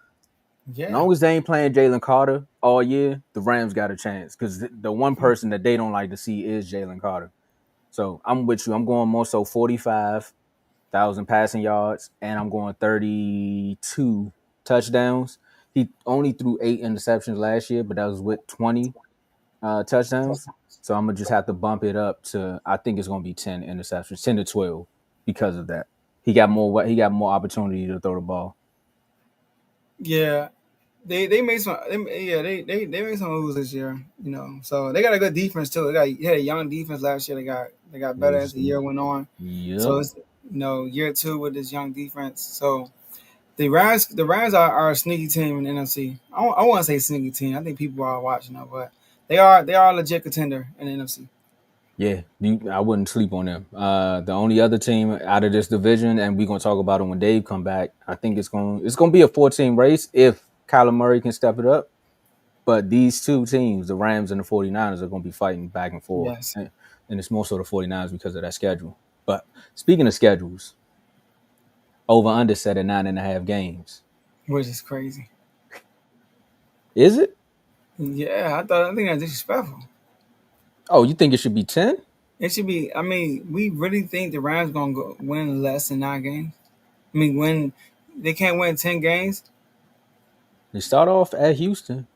as Yeah. long as they ain't playing Jalen Carter all year, the Rams got a chance. Because the one person that they don't like to see is Jalen Carter. So I'm with you. I'm going more so 45,000 passing yards, and I'm going 32 touchdowns. He only threw 8 interceptions last year, but that was with 20 touchdowns. So I'm gonna just have to bump it up to I think it's gonna be 10 interceptions, 10 to 12 because of that. He got more opportunity to throw the ball. Yeah. They made some they made some moves this year, So they got a good defense too. They had a young defense last year. They got better as the year went on. So Yep. it's year 2 with this young defense. So the Rams are a sneaky team in the NFC. I want to say sneaky team. I think people are watching them, but they are a legit contender in the NFC. Yeah, I wouldn't sleep on them. The only other team out of this division, and we're gonna talk about it when Dave come back. I think it's gonna be a 14 race if Kyler Murray can step it up. But these 2 teams, the Rams and the 49ers, are gonna be fighting back and forth. Yes, And it's more so the 49ers because of that schedule. But speaking of schedules, over under set at 9.5 games. which is crazy. Is it? Yeah, I think that's disrespectful. Oh, you think it should be 10? It should be. I mean, we really think the Rams gonna win less than 9 games. I mean, when they can't win 10 games They start off at Houston.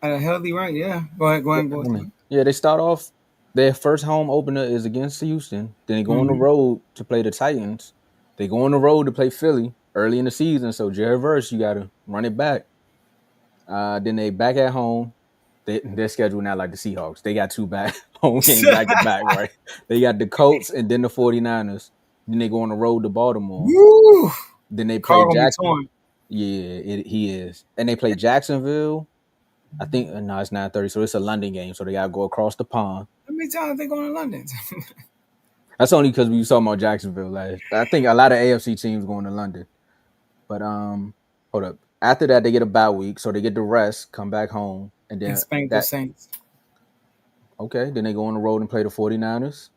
at a healthy rate, yeah. Go ahead, go Yeah, ahead, go I mean, ahead. yeah, they start off. Their first home opener is against Houston. Then they go on the Mm-hmm. road to play the Titans. They go on the road to play Philly early in the season. So Jared Verse, you got to run it back. Then they back at home. They're scheduled now like the Seahawks. They got 2 back home games back to back, right? They got the Colts and then the 49ers. Then they go on the road to Baltimore. Woo! Then they play Car gonna be Jack. torn. Yeah, he is. And they play Jacksonville. I think no, it's 9:30, so it's a London game. So they gotta go across the pond. How many times they going to London? That's only because we was talking about Jacksonville last. I think a lot of AFC teams going to London. But hold up. After that, they get a bye week, so they get the rest, come back home, and And then spank the that Saints. okay. Then they go on the road and play the 49ers.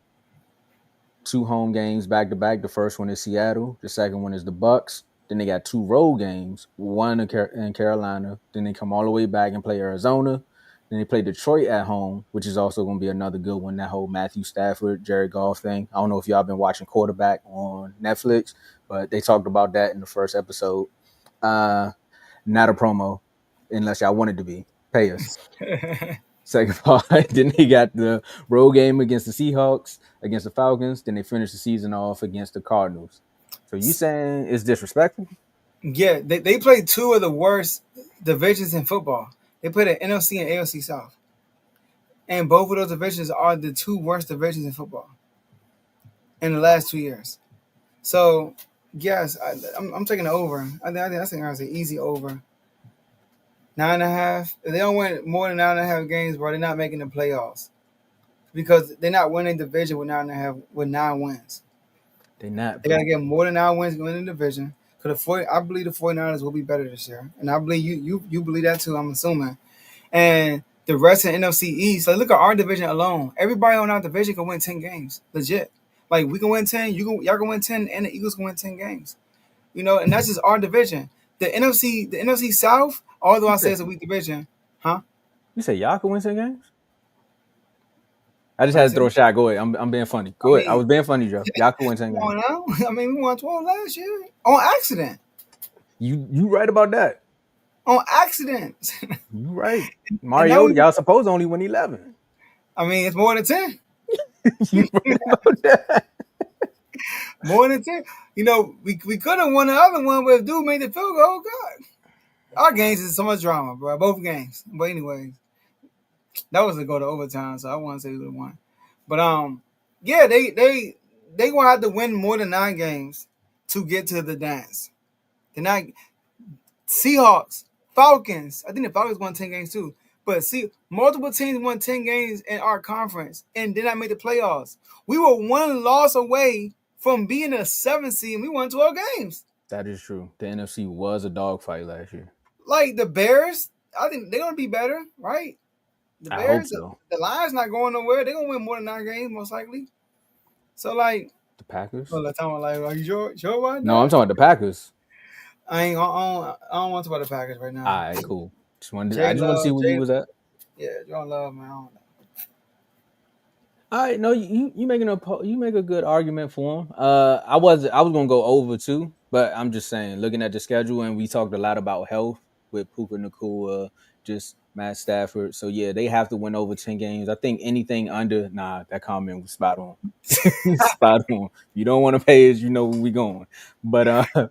2 home games back to back. The first one is Seattle. The second one is the Bucks. Then they got 2 road games, one in Carolina. Then they come all the way back and play Arizona. Then they play Detroit at home, which is also going to be another good one. That whole Matthew Stafford, Jared Goff thing. I don't know if y'all been watching Quarterback on Netflix, but they talked about that in the first episode. Not a promo, unless y'all wanted to be. Pay us. Second part. Then they got the road game against the Seahawks, against the Falcons. Then they finish the season off against the Cardinals. So you saying it's disrespectful? Yeah, they play 2 of the worst divisions in football. They play the NFC and AFC South. And both of those divisions are the 2 worst divisions in football. in the last 2 years. So yes, I'm taking the over. I think that's an easy over. 9.5. If they don't win more than 9.5 games, bro, they're not making the playoffs because they're not winning division with 9.5 with 9 wins. They not, They but gotta get more than 9 wins to win the division. I believe the 49ers will be better this year, and I believe you believe that too. I'm assuming, and the rest of the NFC East. Like look at our division alone. Everybody on our division can win 10 games, legit. Like we can win 10, y'all can win 10, and the Eagles can win 10 games. And that's just our division. The NFC South, although you I say said it's a weak division, huh? you said y'all can win 10 games. I just I had to said, throw a shot. Go ahead. I'm being funny. I Go ahead. I mean, was being funny, Joe. Y'all can win 10 come games. on now. I mean, we won 12 last year on accident. You right about that. On accident. You right. And now Mariota, y'all supposed to only win 11. I mean, it's more than 10. You right about that. More than 10. We could have won the other one, but if dude made the field goal, God. Our games is so much drama, bro. Both games. But anyways, that was to go to overtime, so I want to say we would have won. But yeah, they gonna have to win more than 9 games to get to the dance. They're not Seahawks, Falcons. I think the Falcons won 10 games too. But see, multiple teams won 10 games in our conference and did not make the playoffs. We were one loss away from being a 7th seed, and we won 12 games. That is true. The NFC was a dogfight last year. Like the Bears, I think they're gonna be better, right? The I hope Bears, so. the Lions not going nowhere. They're gonna win more than 9 games, most likely. So like, The Packers? well, that's how I'm like, are you sure about No, I'm that? talking about the Packers. I don't want to talk about the Packers right now. All right, cool. Jay I just want to see Love, where you was at. John Love, man. I don't know. All right, no, you make a good argument for him. I was gonna go over too, but I'm just saying, looking at the schedule, and we talked a lot about health with Puka Nakua, just Matt Stafford. So yeah, they have to win over 10 games. I think anything under, that comment was spot on. Spot on. You don't want to pay us, you know where we going. But I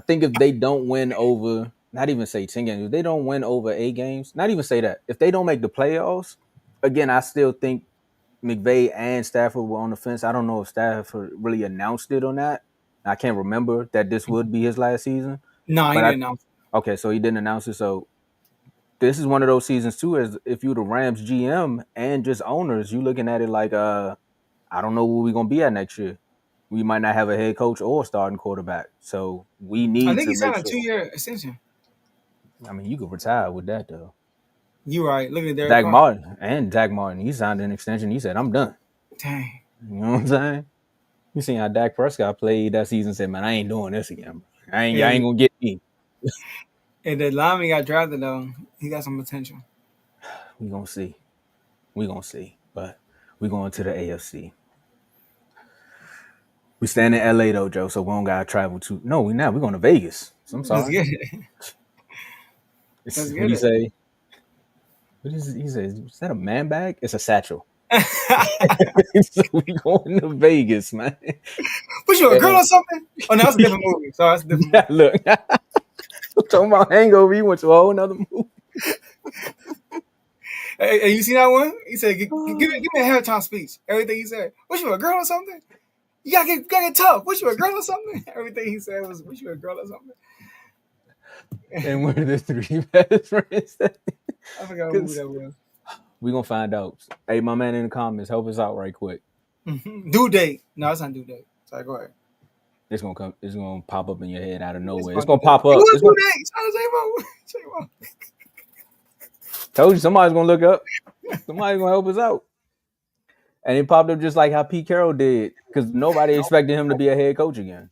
think if they don't win over, not even say 10 games, if they don't win over 8 games, not even say that, if they don't make the playoffs, again, I still think McVay and Stafford were on the fence. I don't know if Stafford really announced it or not. I can't remember that this would be his last season. No, he But didn't know. okay, so he didn't announce it. So this is one of those seasons too, as if you're the Rams GM and just owners, you looking at it like I don't know where we're gonna be at next year. We might not have a head coach or starting quarterback. So we I need think to he signed make a sure. 2-year extension. I mean, you could retire with that though. You right. Look at Derek Carr. Dak Martin, he signed an extension. He said, I'm done. Dang. You know what I'm saying? You seen how Dak Prescott played that season? Said, "Man, I ain't doing this again. I ain't Yeah. gonna get me." If the lineman got drafted though, he got some potential. We gonna see. But we going to the AFC. We stand in LA though, Joe. So we don't gotta travel to. No, we not. We going to Vegas. So I'm Let's sorry. get it. Let's What get do you it. say? What is he says? Is that a man bag? It's a satchel. So we going to Vegas, man. Was you a girl And, or something? Oh, no, that's a different movie. Sorry, that's a different movie. look, talking about Hangover, you went to a whole nother movie. Hey, you see that one? He said, give me a halftime speech. Everything he said. Was you a girl or something? You gotta get tough. Was you a girl or something? Everything he said was you a girl or something? And we're the three best friends. I forgot what movie that was. We gonna find out. Hey, my man in the comments, help us out right quick. Due date. No, it's not due date. Sorry, go ahead. It's gonna come. It's gonna pop up in your head out of nowhere. It's It's gonna pop It up. was It's due gonna. date. J-Mo. Told you somebody's gonna look up. Somebody's gonna help us out. And it popped up just like how Pete Carroll did, because nobody expected him to be a head coach again.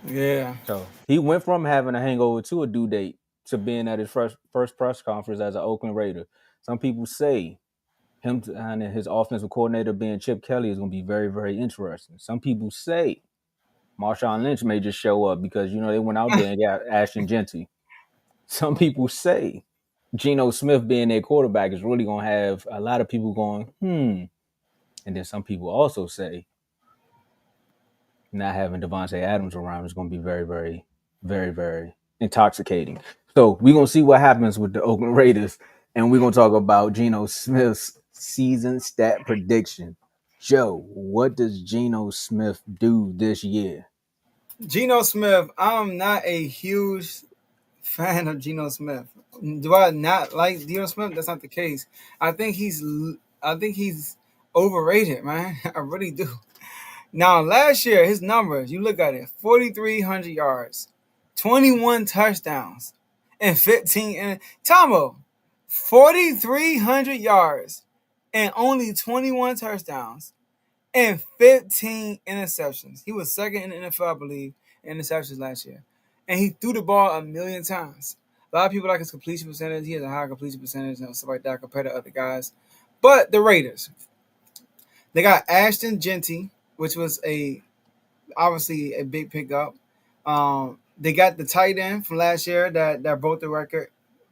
Yeah. So he went from having a hangover to a due date to being at his first press conference as an Oakland Raider. Some people say him and his offensive coordinator being Chip Kelly is going to be very, very interesting. Some people say Marshawn Lynch may just show up because, they went out there and got Ashton Genty. Some people say Geno Smith being their quarterback is really going to have a lot of people going, And then some people also say not having Devontae Adams around is going to be very, very, very, very intoxicating. So we're going to see what happens with the Oakland Raiders, and we're going to talk about Geno Smith's season stat prediction. Joe, what does Geno Smith do this year? Geno Smith. I'm not a huge fan of Geno Smith. Do I not like Geno Smith? That's not the case. I think he's I think he's overrated, man. I really do. Now, last year, his numbers, you look at it, 4,300 yards, 21 touchdowns, and 15 and Tomo, 4,300 yards and only 21 touchdowns and 15 interceptions. He was second in the NFL, I believe, in interceptions last year. And he threw the ball a million times. A lot of people like his completion percentage. He has a high completion percentage and stuff like that compared to other guys. But the Raiders, they got Ashton Genty, which was obviously a big pickup. They got the tight end from last year that broke the record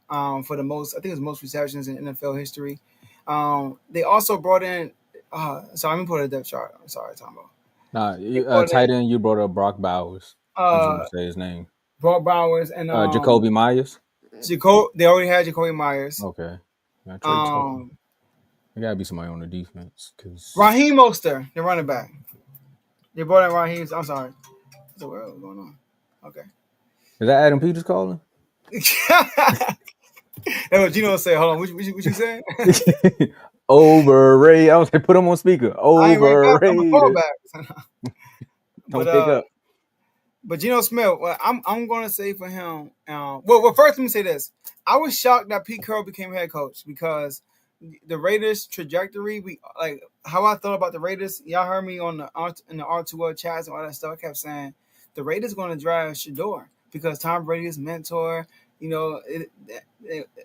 for the most. I think it was most receptions in NFL history. They also brought in. Sorry, let me put a depth chart. I'm sorry, Tomo. Nah, They brought in tight end, you brought up Brock Bowers. I just want uh, to say his name. Brock Bowers and Jacoby Myers. They already had Jacoby Myers. Okay. Yeah, Trey Tucker. Um, There gotta be somebody on the defense because Raheem Mostert, the running back. They brought in Raheem. I'm sorry. What's the world going on? Okay. is that Adam Peters calling? That's what Gino said. Hold on. What you saying? Overrated. I was like, put him on speaker. I ain't wake up. I'm a Overrated. fallback. Don't pick up. But Geno Smith, well, I'm going to say for him. Well, first let me say this. I was shocked that Pete Carroll became head coach because the Raiders' trajectory. We like how I thought about the Raiders. Y'all heard me on in the R2O chats and all that stuff. I kept saying the Raiders going to draft Shador because Tom Brady's mentor. You know,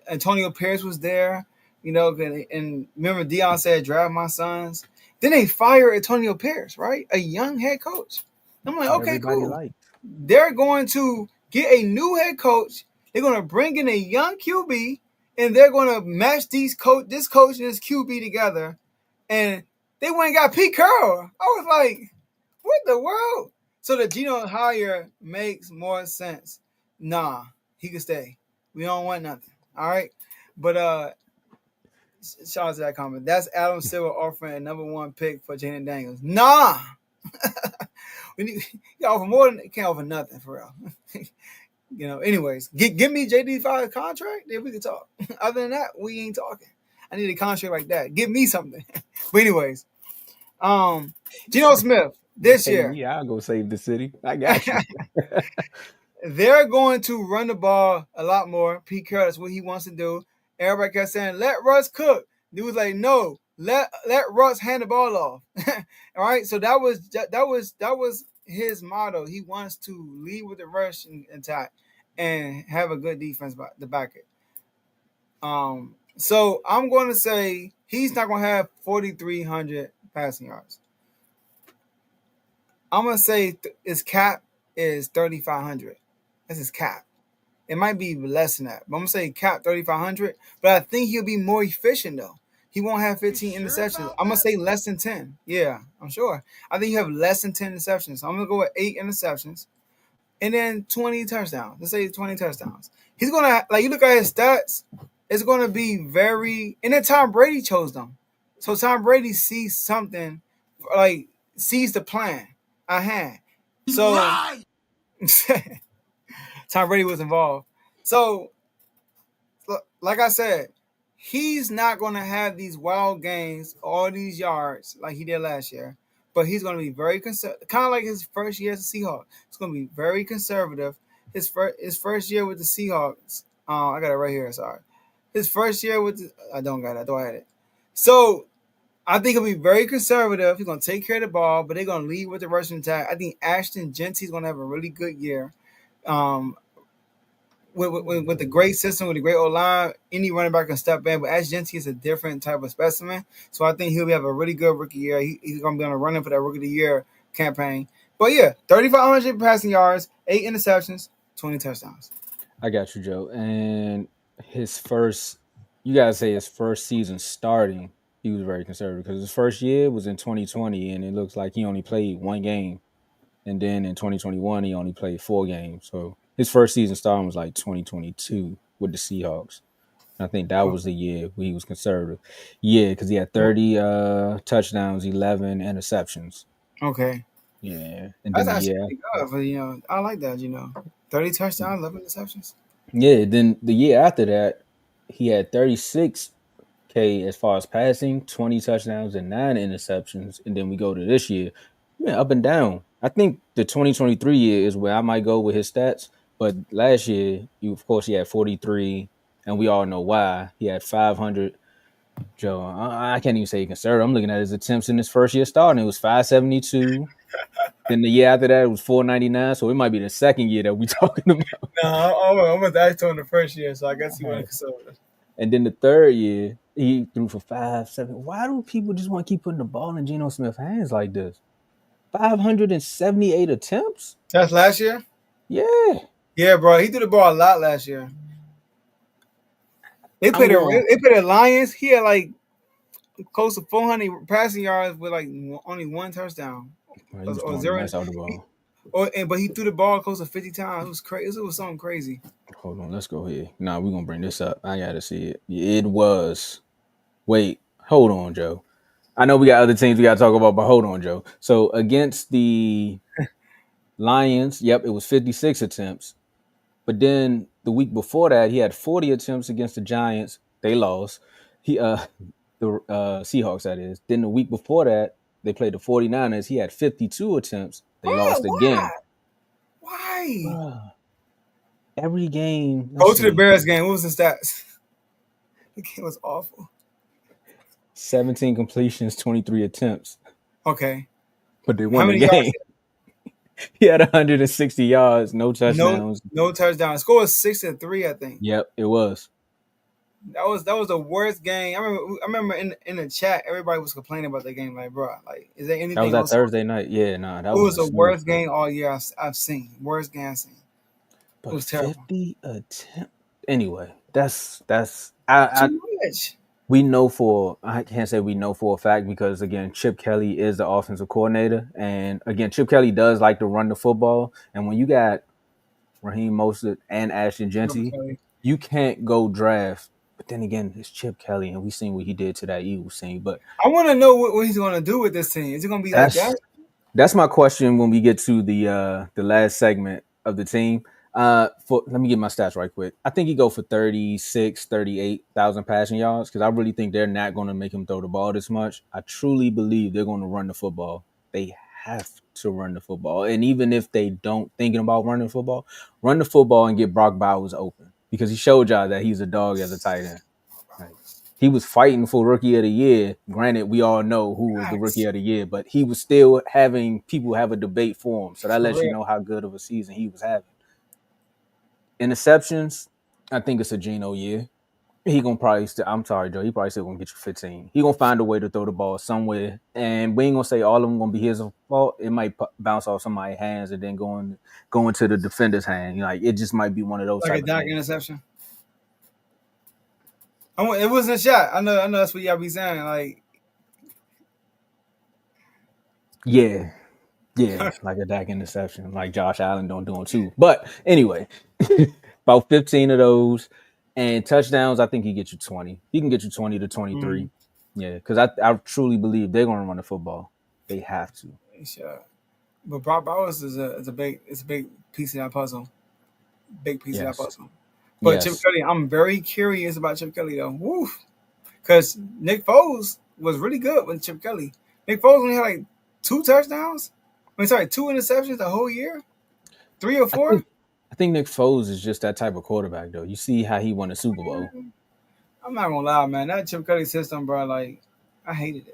Antonio Pierce was there. You know, and remember Deion said, "Draft my sons." Then they fire Antonio Pierce, right? A young head coach. I'm like, okay, Everybody cool. liked. They're going to get a new head coach. They're going to bring in a young QB, and they're going to match this coach and this QB together. And they went and got Pete Carroll. I was like, what the world? So the Geno hire makes more sense. Nah, he can stay. We don't want nothing. All right. But shout out to that comment. That's Adam Silver offering a number one pick for Jaden Daniels. Nah. You offer more than can't offer nothing for real. You know, anyways, give me JD5 contract, then we can talk. Other than that, we ain't talking. I need a contract like that. Give me something. But anyways, Geno Smith this Pay year. me, I'll go save the city. I got you. They're going to run the ball a lot more. Pete Carroll, that's what he wants to do. Everybody kept saying, let Russ cook. Dude was like, no, let Russ hand the ball off. All right. So that was his motto. He wants to lead with the rush and attack and have a good defense to back it. So I'm going to say he's not going to have 4,300 passing yards. I'm going to say his cap is 3,500. That's his cap. It might be less than that, but I'm going to say cap 3,500. But I think he'll be more efficient, though. He won't have 15 interceptions. I'm going to say less than 10. Yeah, I'm sure. I think you have less than 10 interceptions. So I'm going to go with 8 interceptions and then 20 touchdowns. Let's say 20 touchdowns. He's going to, like, you look at his stats, it's going to be very, and then Tom Brady chose them. So Tom Brady sees something, like, sees the plan at hand. So, right. Tom Brady was involved. So, like I said, he's not going to have these wild games, all these yards like he did last year. But he's going to be very conservative, kind of like his first year as a Seahawk. It's going to be very conservative. His first year with the Seahawks. I got it right here. Sorry. His first year with I don't got it. I thought I had it. So, I think he'll be very conservative. He's going to take care of the ball, but they're going to lead with the rushing attack. I think Ashton Genty's going to have a really good year. With the great system, with the great O-line, any running back can step in. But Ashton Genty is a different type of specimen. So I think he'll have a really good rookie year. He's going to be on a running for that rookie of the year campaign. But yeah, 3,500 passing yards, 8 interceptions, 20 touchdowns. I got you, Joe. And you gotta say his first season starting, he was very conservative because his first year was in 2020, and it looks like he only played 1 game. And then in 2021, he only played 4 games. So his first season starting was like 2022 with the Seahawks. I think that was the year he was conservative. Yeah, because he had 30 touchdowns, 11 interceptions. Okay. Yeah, and That's then the actually year, pretty good. But I like that. 30 touchdowns, 11 interceptions. yeah, then the year after that, he had 36K as far as passing, 20 touchdowns and 9 interceptions. And then we go to this year, yeah, up and down. I think the 2023 year is where I might go with his stats. But last year, of course, he had 43, and we all know why. He had 500. Joe, I can't even say conservative. I'm looking at his attempts in his first year starting. It was 572. Then the year after that, it was 499. So it might be the second year that we talking about. No, I'm with that on the first year, so I guess he went conservative. And then the third year, he threw for 570. Why do people just want to keep putting the ball in Geno Smith's hands like this? 578 attempts? That's last year? Yeah. Yeah, bro. He threw the ball a lot last year. They I'm played going. the Lions. He had like close to 400 passing yards with like only one touchdown Well, he was or throwing the zero. mess out of the ball. But he threw the ball close to 50 times. It was crazy. It was something crazy. Hold on, let's go here. Nah, we're gonna bring this up. I gotta see it. It was. Wait, hold on, Joe. I know we got other teams we gotta talk about, but hold on, Joe. So against the Lions, yep, it was 56 attempts. But then the week before that, he had 40 attempts against the Giants. They lost. He the Seahawks, that is. Then the week before that, they played the 49ers. He had 52 attempts. They Why? lost again. Why? Bruh. Every game, let's Go to the see. Bears game. What was the stats? The game was awful. 17 completions, 23 attempts. Okay. But they How won the many yards? game. He had 160 yards, no No, touchdowns. no touchdown. The score was 6-3, I think. Yep, it was. That was the worst game. I remember in the chat, everybody was complaining about the game. Like, bro, like, is there That was anything that else? Thursday night. Yeah, nah, It that was was a the snooze. worst game all year I've seen. Worst game I've seen. It But was terrible. 50 attempts. Anyway, I Too much. we know for I can't say we know for a fact because again, Chip Kelly is the offensive coordinator, and again, Chip Kelly does like to run the football. And when you got Raheem Mostert and Ashton Genty, Okay. you can't go draft. But then again, it's Chip Kelly, and we seen what he did to that Eagles team. But I want to know what he's going to do with this team. Is it going to be like that's that? That's my question when we get to the last segment of the team. For let me get my stats right quick. I think he go for 36, 38,000 passing yards because I really think they're not going to make him throw the ball this much. I truly believe they're going to run the football. They have to run the football. And even if they don't thinking about running the football, run the football and get Brock Bowers open because he showed y'all that he's a dog as a tight end. Right. He was fighting for rookie of the year. Granted, we all know who was the rookie of the year, but he was still having people have a debate for him. So that For lets you real. know how good of a season he was having. Interceptions, I think it's a Geno year. He gonna probably still. I'm sorry, Joe. He probably still gonna get you 15. He gonna find a way to throw the ball somewhere, and we ain't gonna say all of them gonna be his fault. It might bounce off somebody's hands and then go into the defender's hand. Like it just might be one of those Like a type of Dak things. interception. It wasn't a shot. I know that's what y'all be saying. Like, Yeah, yeah, like a Dak interception, like Josh Allen don't do them too. But anyway, about 15 of those and touchdowns. I think he get you 20. He can get you 20 to 23. mm, Yeah, because I truly believe they're gonna run the football. They have to. sure. But Brock Bowers is a big piece of that puzzle. Big piece of that Yes, puzzle. But Chip yes. Kelly, I'm very curious about Chip Kelly though. Woo. Because Nick Foles was really good with Chip Kelly. Nick Foles only had like 2 touchdowns. Two interceptions the whole year. 3 or I 4. think I think Nick Foles is just that type of quarterback, though. You see how he won a Super Bowl. I'm not gonna lie, man. That Chip Kelly system, bro. Like, I hated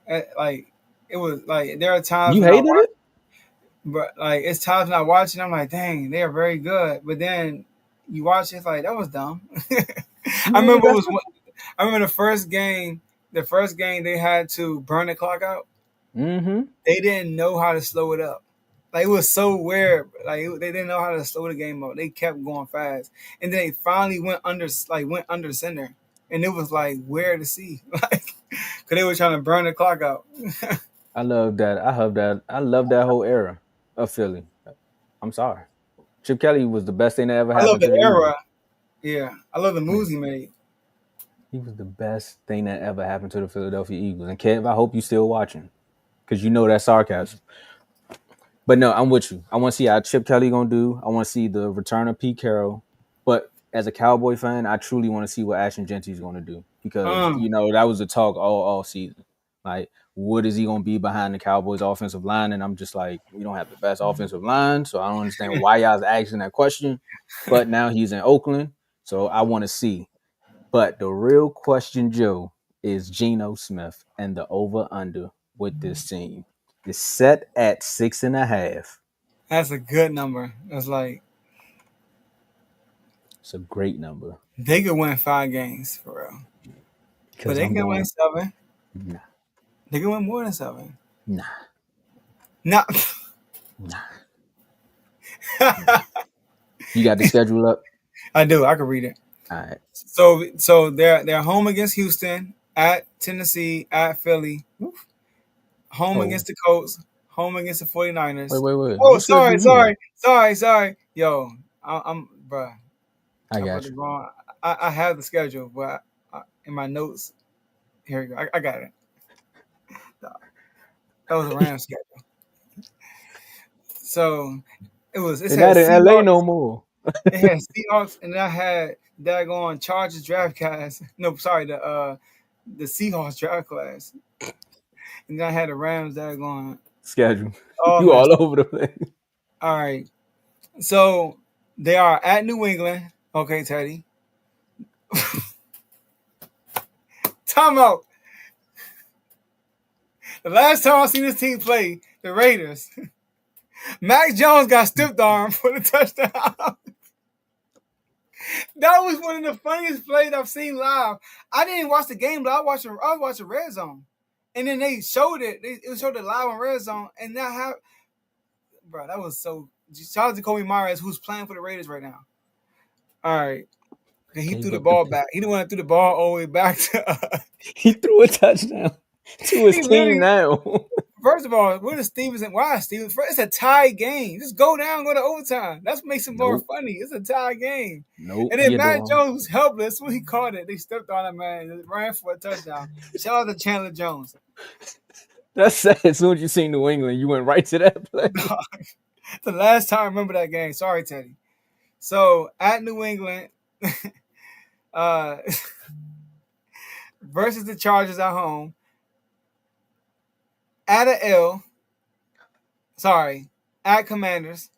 it. Like, it was like there are times You when I hated watch, it? but like it's times when I watch it, I'm like, dang, they are very good. But then you watch it, it's like that was dumb. I Yeah, remember it was. I remember the first game they had to burn the clock out. Mm-hmm. They didn't know how to slow it up. Like it was so weird. Like they didn't know how to slow the game up. They kept going fast, and then they finally went under center, and it was like weird to see, like because they were trying to burn the clock out. I love that. I love that whole era of Philly. I'm sorry. Chip Kelly was the best thing that ever I love happened to the the Eagles. era. Yeah, I love the Yeah. moves he made. He was the best thing that ever happened to the Philadelphia Eagles. And Kev, I hope you still watching, because you know that's sarcasm. But no, I'm with you. I want to see how Chip Kelly gonna do. I want to see the return of Pete Carroll. But as a Cowboy fan, I truly want to see what Ashton Genty's gonna do, because that was the talk all season. Like, what is he gonna be behind the Cowboys' offensive line? And I'm just like, we don't have the best offensive line, so I don't understand why y'all's asking that question. But now he's in Oakland, so I want to see. But the real question, Joe, is Geno Smith and the over/under with this team. It's set at 6.5. That's a good number. It's like It's a great number. they could win 5 games for real, but Because they I'm can win going, 7. nah, They can win more than 7. nah, No. nah. You got the schedule up? I do. I can read it. All right. So they're home against Houston, at Tennessee, at Philly, home Oh, against the Colts, home against the 49ers. wait. Oh, What schedule sorry, you on? sorry. Yo, I'm bruh. I I put got it you. wrong. I have the schedule, but in my notes, here we go. I got it. That was a Rams schedule. So it They're had not in LA no Seahawks. more. It had Seahawks, and I had daggone Chargers draft class. No, sorry, the Seahawks draft class. And then I had the Rams daggone Schedule. all You messed all up. over the place. All right. So they are at New England. Okay, Teddy. Tomo. The last time I seen this team play, the Raiders, Mac Jones got stiff arm for the touchdown. That was one of the funniest plays I've seen live. I didn't watch the game, but I was watching Red Zone, and then they showed it. It showed it live on Red Zone, and bro, that was so. Shout out to Kobe Myers, who's playing for the Raiders right now. All right, he threw Gave the up the ball pick. back. He didn't want to throw the ball all the way back to. He threw a touchdown to his He team literally. now. First of all, what is Stevenson? Why is Stevenson? It's a tie game. Just go down, go to overtime. That's what makes it more Nope. funny. It's a tie game. Nope. And He then had the Matt wrong. Jones was helpless when he caught it. They stepped on him, man. They ran for a touchdown. Shout out to Chandler Jones. That's sad. As soon as you seen New England, you went right to that play. The last time I remember that game. Sorry, Teddy. So at New England, uh, versus the Chargers at home. At a L. Sorry, at Commanders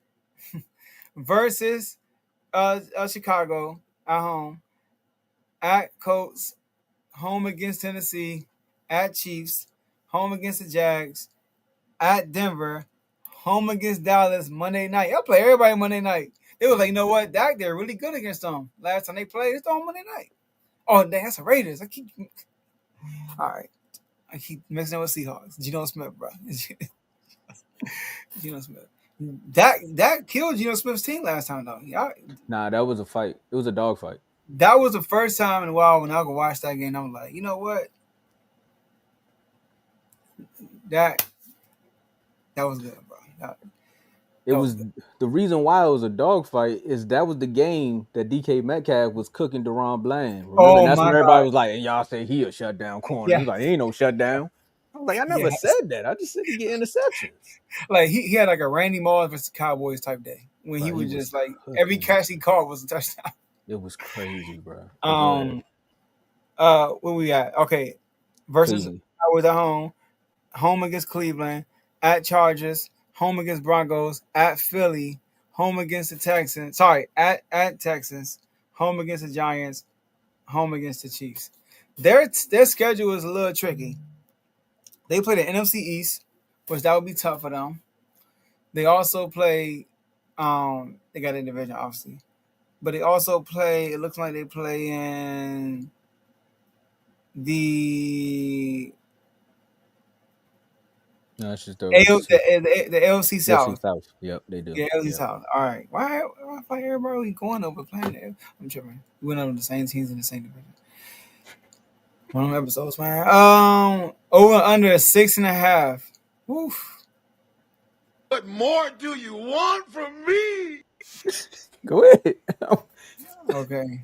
versus Chicago at home. At Colts, home against Tennessee. At Chiefs, home against the Jags. At Denver, home against Dallas Monday night. I play everybody Monday night. They was like, you know what? They're really good against them. Last time they played, it's on Monday night. Oh, dang, that's the Raiders. All right. I keep mixing up with Seahawks. Geno Smith, bro. Geno Smith. That killed Geno Smith's team last time, though. Nah, that was a fight. It was a dog fight. That was the first time in a while when I could watch that game. I'm like, you know what? That was good, bro. It That was was good. the reason why it was a dog fight is that was the game that DK Metcalf was cooking Deron Bland. Remember, and Oh that's my when everybody God. was like, hey, y'all say he a shutdown corner. He's Yeah. like, he ain't no shutdown. I was like, I never Yes. said that. I just said he get interceptions. Like he had like a Randy Moss versus Cowboys type day when he Bro, he was was just like every cooking. catch he caught was a touchdown. It was crazy, bro. But go ahead. Where we at? Okay. Versus Cleveland. Cowboys at home against Cleveland, at Chargers, home against Broncos, at Philly, home against the Texans. Sorry, at Texans, home against the Giants, home against the Chiefs. Their schedule is a little tricky. They play the NFC East, which that would be tough for them. They also play they got a division obviously. But they also play, it looks like they play in the No, it's just the AFC AFC South. South. Yep, they do. Yeah, AFC Yep. South. All right. Why I find everybody going over playing it? I'm tripping. We went over the same teams in the same division. One of them episodes, man. Over under 6.5. Woof. What more do you want from me? Go ahead. Okay.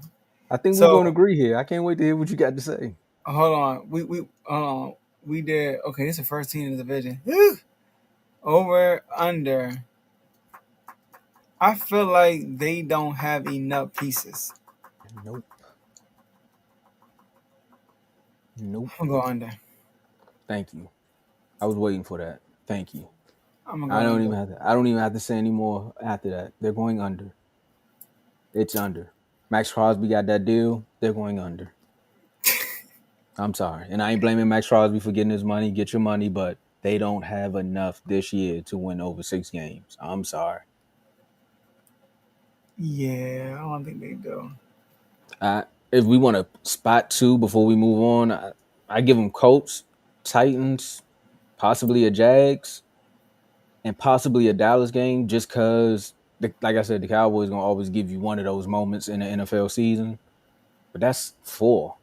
I think we're going to So agree here. I can't wait to hear what you got to say. hold on. We hold on. We did okay. This is the first team in the division. Over under. I feel like they don't have enough pieces. Nope. Nope. I'm gonna go under. Thank you. I was waiting for that. Thank you. I'm gonna I go don't under. even have to. I don't even have to say any more after that. They're going under. It's under. Max Crosby got that deal. They're going under. I'm sorry, and I ain't blaming Max Crosby for getting his money. Get your money, but they don't have enough this year to win over 6 games. I'm sorry. Yeah, I don't think they do. If we want to spot two before we move on, I give them Colts, Titans, possibly a Jags, and possibly a Dallas game, just because, like I said, the Cowboys gonna always give you one of those moments in the NFL season. But that's four.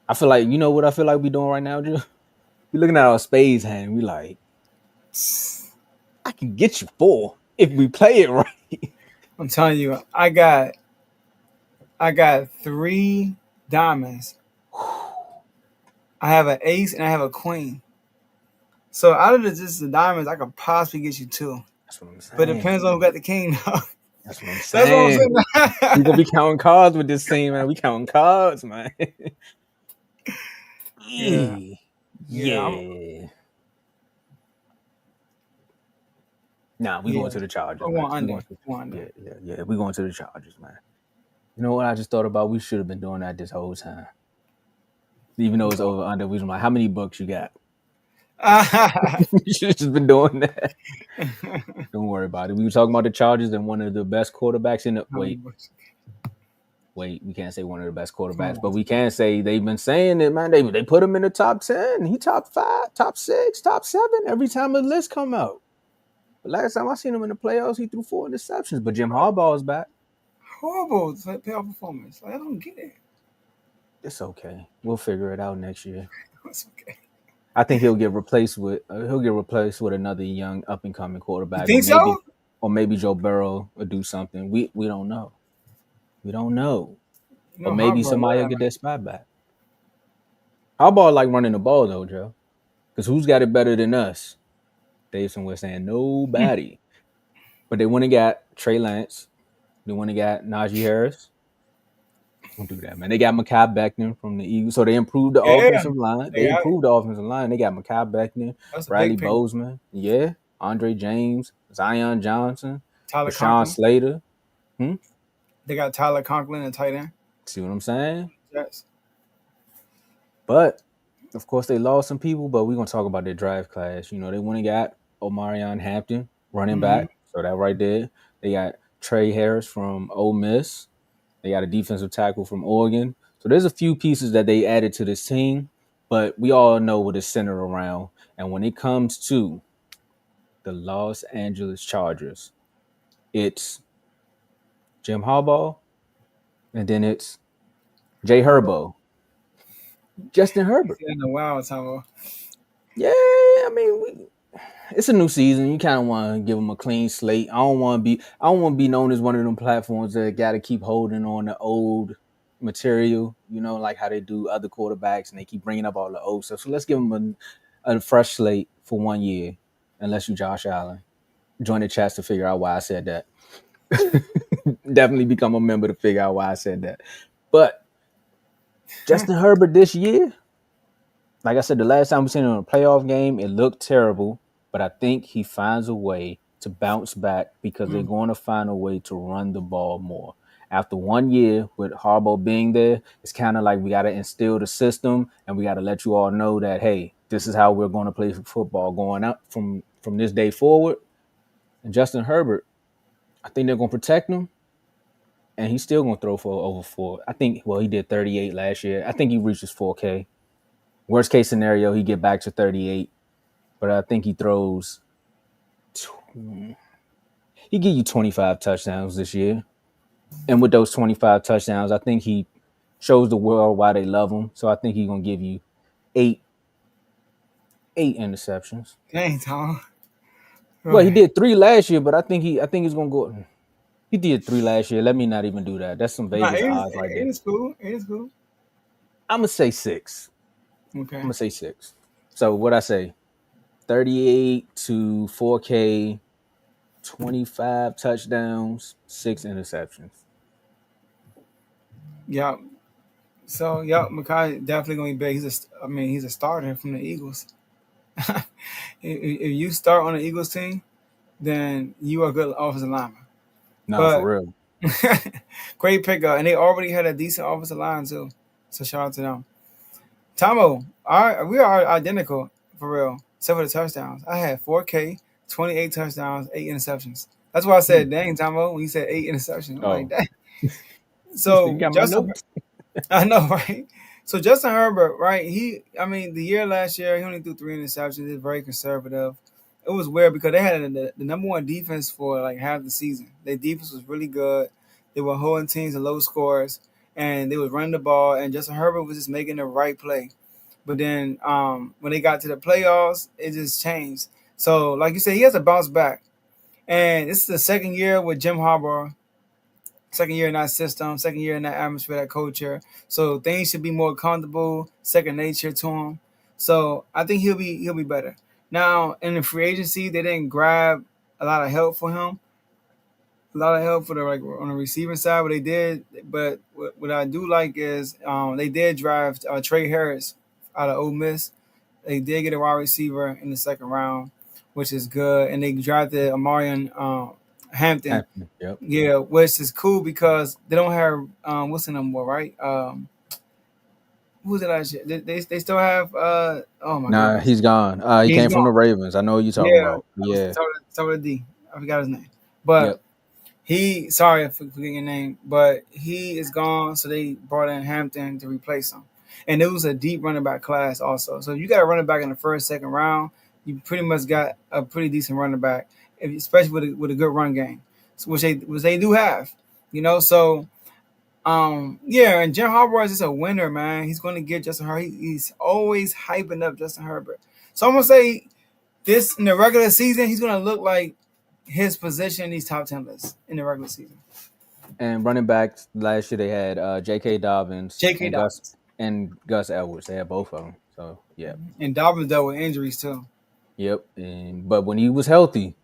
I feel like, you know what I feel like we doing right now, Joe? We looking at our spades hand. We like, I can get you four if we play it right. I'm telling you, I got three diamonds. I have an ace and I have a queen. So out of just the diamonds, I could possibly get you two. That's what I'm But it saying. depends on who got the king. Though. That's what I'm That's what I'm saying. We gonna saying. be counting cards with this team, man. We counting cards, man. yeah, Yeah. yeah, Yeah. Nah, we yeah. going to the I Chargers, man. want We under. going to, I want under. yeah. We going to the Chargers, man. You know what I just thought about? We should have been doing that this whole time. Even though it's over under, we was like, how many books you got? We should have just been doing that. Don't worry about it. We were talking about the Chargers and one of the best quarterbacks in the How many wait, books? we can't say one of the best Come quarterbacks, but on. we can say they've been saying it, man. They put him in the top 10. He top 5, top 6, top 7 every time a list come out. But last time I seen him in the playoffs, he threw 4 interceptions. But Jim Harbaugh is back. Horrible playoff performance. Like, I don't get it. It's okay. We'll figure it out next year. It's okay. I think he'll get replaced with another young up and coming You quarterback, think so? or maybe Joe Burrow will do something. We don't know. We don't know. You Or know, maybe Harbaugh, somebody will yeah, get man. their spot back. Harbaugh like running the ball though, Joe. Because who's got it better than us? Dave somewhere saying nobody. But they went and got Trey Lance. They went and got Najee Harris. Don't do that, man. They got Mekhi Becton from the Eagles. So they improved the Yeah, offensive line. they They got it. improved the offensive line. They got Mekhi Becton, That's a Bradley big pickup. Bozeman. Yeah. Andre James, Zion Johnson, Tyler Rashawn Conklin. Slater. They got Tyler Conklin, a tight end. See what I'm saying? Yes. But of course they lost some people, but we're gonna talk about their draft class. You know, they went and got Omarion Hampton, running Mm-hmm. back. So that right there. They got Trey Harris from Ole Miss. They got a defensive tackle from Oregon. So there's a few pieces that they added to this team, but we all know what it's centered around. And when it comes to the Los Angeles Chargers, it's Jim Harbaugh, and then it's Jay Harbaugh. Herbo, Justin Herbert. In a while, Tomo. Yeah, I mean, it's a new season. You kind of want to give them a clean slate. I don't want to be known as one of them platforms that got to keep holding on the old material. You know, like how they do other quarterbacks, and they keep bringing up all the old stuff. So let's give them a fresh slate for 1 year, unless you Josh Allen. Join the chats to figure out why I said that. Definitely become a member to figure out why I said that. But Justin Herbert this year, like I said, the last time we seen him in a playoff game, it looked terrible. But I think he finds a way to bounce back because they're going to find a way to run the ball more. After 1 year with Harbaugh being there, it's kind of like we got to instill the system and we got to let you all know that, hey, this is how we're going to play football going up from this day forward. And Justin Herbert, I think they're going to protect him, and he's still going to throw for over 4. I think, well, he did 38 last year. I think he reaches 4K. Worst case scenario, he get back to 38, but I think he throws. He give you 25 touchdowns this year, and with those 25 touchdowns, I think he shows the world why they love him. So I think he's gonna give you eight interceptions. Dang, Tomo. Go Well, he ahead. did 3 last year, but I think he's gonna go. He did 3 last year. Let me not even do that. That's some Nah, Vegas odds right there. it's cool. It's cool. I'm gonna say 6. I'm Okay. gonna say 6. So what I say? 38 to 4K, 25 touchdowns, 6 interceptions. Yeah. So yeah, Makai definitely gonna be big. He's a starter from the Eagles. If you start on the Eagles team, then you are a good offensive lineman. Nah, But for real. great pickup, and they already had a decent offensive line too. So shout out to them. Tomo, we are identical for real, except for the touchdowns. I had 4K, 28 touchdowns, 8 interceptions. That's why I Hmm. said, "Dang, Tomo," when you said 8 interceptions. I'm like, Oh, "Dang." you So got my Justin, notes. I know, right? So Justin Herbert, right? The year last year, he only threw 3 interceptions. He's very conservative. It was weird because they had the number one defense for like half the season. Their defense was really good. They were holding teams to low scores, and they was running the ball. And Justin Herbert was just making the right play. But then when they got to the playoffs, it just changed. So, like you said, he has to bounce back. And this is the second year with Jim Harbaugh, second year in that system, second year in that atmosphere, that culture. So things should be more comfortable, second nature to him. So I think he'll be better. Now in the free agency, they didn't grab a lot of help for him, a lot of help for the like on the receiving side. What they did, but what I do like is they did draft Trey Harris out of Ole Miss. They did get a wide receiver in the second round, which is good, and they drafted Amarian Hampton. Yep. Yeah, which is cool because they don't have what's the number, right? Who's it last year? They still have oh my Nah, goodness. he's gone. He Yeah, he's came from gone. the Ravens. I know what you're talking Yeah, about. I was Yeah. start with a D. I forgot his name. But Yep. he sorry for forgetting your name, but he is gone, so they brought in Hampton to replace him. And it was a deep running back class also. So if you got a running back in the first, second round, you pretty much got a pretty decent running back, especially with a good run game. So which they do have. So yeah, and Jim Harbaugh is just a winner, man. He's going to get Justin Herbert. He's always hyping up Justin Herbert. So I'm gonna say this in the regular season, he's going to look like his position in these top 10 lists in the regular season. And running backs last year they had J.K. Dobbins J.K. Dobbins and Gus Edwards. They had both of them. So yeah. and Dobbins dealt with injuries too. Yep. And but when he was healthy,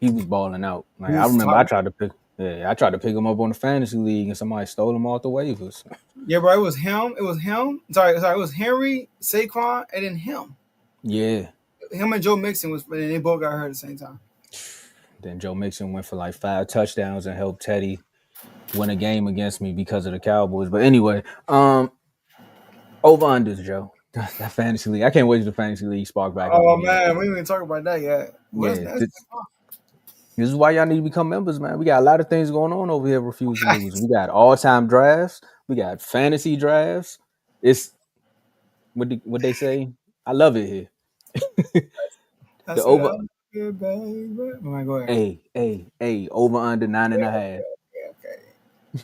he was balling out. He Like I was remember top. I tried to pick him up on the fantasy league and somebody stole him off the waivers. Yeah, bro. It was him. It was him. Sorry. It was Henry, Saquon, and then him. Yeah. Him and Joe Mixon and they both got hurt at the same time. Then Joe Mixon went for like 5 touchdowns and helped Teddy win a game against me because of the Cowboys. But anyway, over unders, Joe. That fantasy league. I can't wait till the fantasy league spark back up Oh again. man, we didn't even talk about that yet. Yeah. This is why y'all need to become members, man. We got a lot of things going on over here. Refuse to lose. We got all-time drafts. We got fantasy drafts. It's what they say. I love it here. The That's it. over. Oh, good baby. Oh my, go ahead. Over under 9.5. Okay.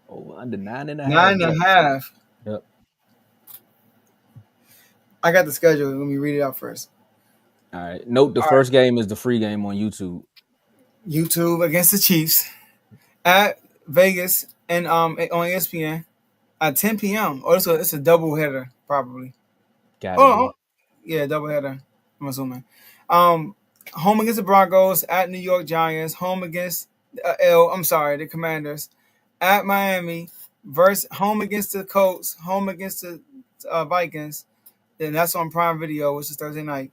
Over under 9.5, Nine Joe. and a half. Yep. I got the schedule. Let me read it out first. All right. Note the All right. first game is the free game on YouTube. YouTube against the Chiefs at Vegas and on ESPN at 10 p.m. Oh, it's a double header probably. Gotta Oh, be. yeah, double header. I'm assuming. Um, Home against the Broncos, at New York Giants, home against the Commanders, at Miami, versus home against the Colts, home against the Vikings. Then that's on Prime Video, which is Thursday night.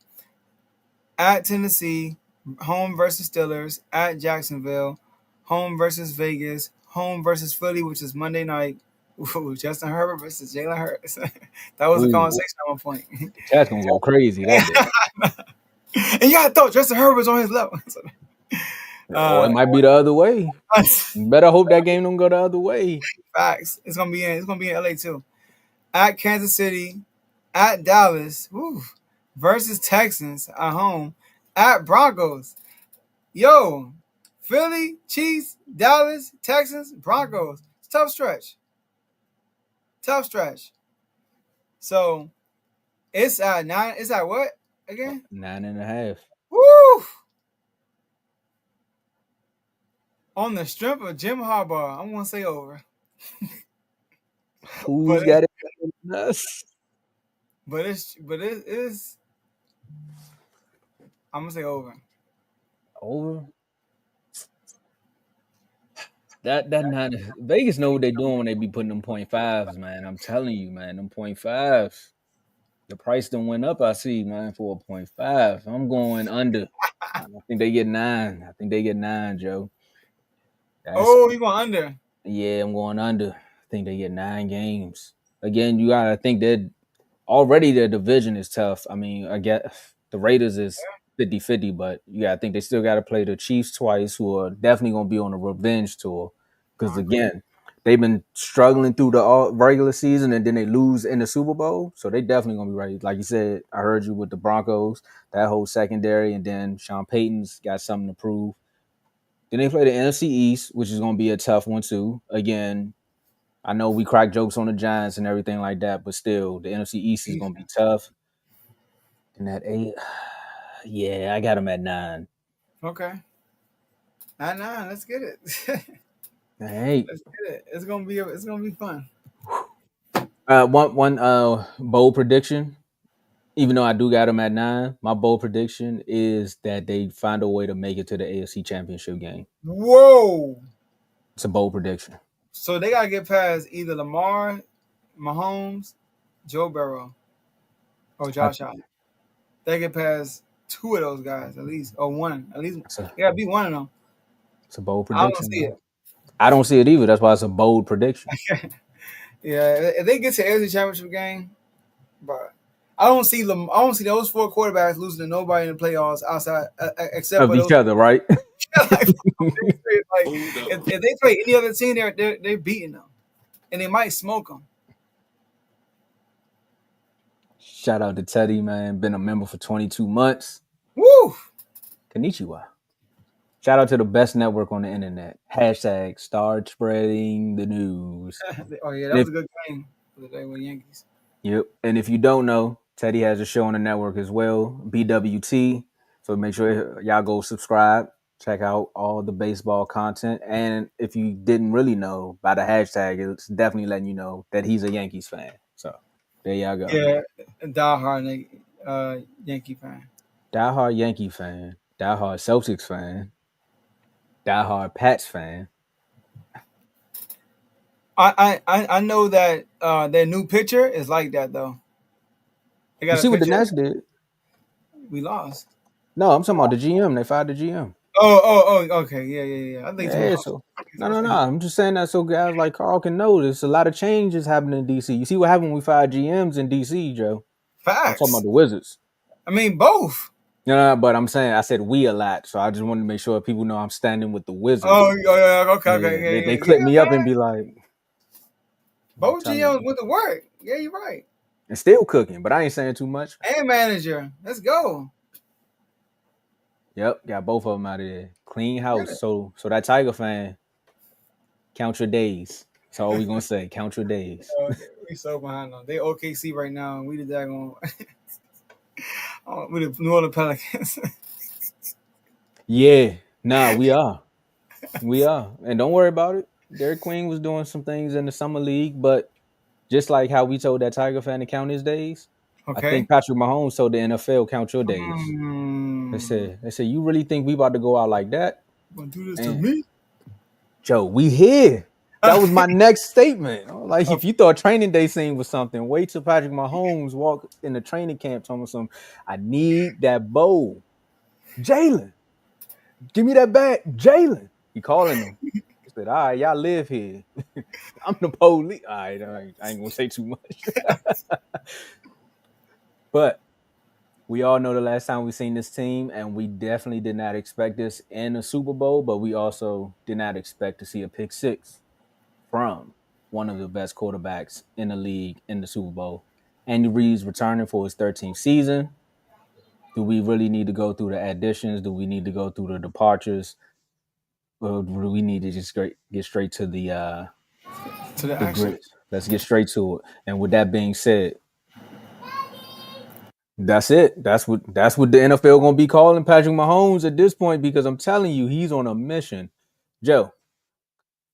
At Tennessee, home versus Steelers, at Jacksonville, home versus Vegas, home versus Philly, which is Monday night. Ooh, Justin Herbert versus Jalen Hurts. That was a Ooh, conversation at one point. the chat's gonna go crazy that day. And you gotta thought Justin Herbert was on his level. Or it might be the other way. You better hope that game don't go the other way. Facts. It's gonna be in LA too. At Kansas City, at Dallas, versus Texans at home, at Broncos. Yo, Philly, Chiefs, Dallas, Texans, Broncos. It's a tough stretch. Tough stretch. So it's at 9. It's at what again? 9.5. Woo! On the strength of Jim Harbaugh, I'm gonna say over. Who's But it's got it? Us. but it's I'm gonna say over. Over. That not Vegas know what they doing when they be putting them .5s, man. I'm telling you, man, them .5s. The price done went up. I see, man, for a .5. I'm going under. I think they get 9. I think they get 9, Joe. That's Oh, you going under? Yeah, I'm going under. I think they get 9 games. Again, you gotta think that already their division is tough. I mean, I guess the Raiders is 50-50, but I think they still got to play the Chiefs twice, who are definitely going to be on a revenge tour. No, Because I agree. again, they've been struggling through the regular season and then they lose in the Super Bowl. So they definitely going to be ready. Like you said, I heard you with the Broncos, that whole secondary, and then Sean Payton's got something to prove. Then they play the NFC East, which is going to be a tough one too. Again, I know we crack jokes on the Giants and everything like that, but still, the NFC East is going to be tough. And that 8, yeah, I got them at 9. Okay. 9-9. Let's get it. Hey, Let's get it. It's gonna be fun. one bold prediction. Even though I do got them at 9, my bold prediction is that they find a way to make it to the AFC Championship game. Whoa. It's a bold prediction. So they gotta get past either Lamar, Mahomes, Joe Burrow, or I, Josh Allen. They get past two of those guys at least, or one at least. it's, a, They gotta beat one of them. it's a bold I don't prediction, see man. I don't see it either. That's why it's a bold prediction. it. Yeah, if they get to the AFC Championship game, but I don't see them. I don't see those four quarterbacks losing to nobody in the playoffs outside except Of for each those. other, right? Like, if they play any other team, they're beating them, and they might smoke them. Shout out to Teddy, man. Been a member for 22 months. Woo! Konnichiwa. Shout out to the best network on the internet. Hashtag start spreading the news. Oh yeah, that And was if a good game for the day with Yankees. Yep. And if you don't know, Teddy has a show on the network as well, BWT. So make sure y'all go subscribe, check out all the baseball content. And if you didn't really know by the hashtag, it's definitely letting you know that he's a Yankees fan. So there y'all go. Yeah, diehard Yankee fan. Diehard Yankee fan, diehard Celtics fan, diehard Pats fan. I know that their new pitcher is like that though. They You got a see what the pitcher. Nets did? We lost. No, I'm talking about the GM. They fired the GM. Oh, okay, yeah. I think Yeah, tomorrow. so no. I'm just saying that so guys like Carl can know there's a lot of changes happening in DC. You see what happened when we fired GMs in DC, Joe? I'm talking about Facts. the Wizards. I mean both. No, but I'm saying I said we a lot, so I just wanted to make sure people know I'm standing with the Wizards. Oh, yeah, okay, Yeah, they clip yeah, me up and man. be like, I'm Both telling GMs you, went to work. Yeah, you're right. and still cooking, but I ain't saying too much. And manager. Let's go. Yep, got both of them out of there, clean Get house. it. So that Tiger fan, count your days. That's all we gonna say. Count your days. We so behind them. They OKC right now, and we the daggone with the New Orleans Pelicans. Yeah, nah, we are. We are. And don't worry about it. Derek Queen was doing some things in the summer league, but just like how we told that Tiger fan to count his days, I Okay. think Patrick Mahomes told the NFL count your days. Mm, They said, you really think we about to go out like that? gonna do this to And me? Joe, we here. That was my next statement. Like, Oh, if you thought training day scene was something, wait till Patrick Mahomes walk in the training camp telling some, I need that bowl. Jalen, give me that bat. Jalen. He calling him. He said, all right, y'all live here. I'm the police. All right, I ain't gonna say too much. But we all know the last time we seen this team, and we definitely did not expect this in the Super Bowl, but we also did not expect to see a pick six from one of the best quarterbacks in the league in the Super Bowl. Andy Reid's returning for his 13th season. Do we really need to go through the additions? Do we need to go through the departures? Or do we need to just get straight to to the the action. grits? Let's get straight to it. And with that being said, that's it. That's what the NFL gonna be calling Patrick Mahomes at this point, because I'm telling you, he's on a mission Joe,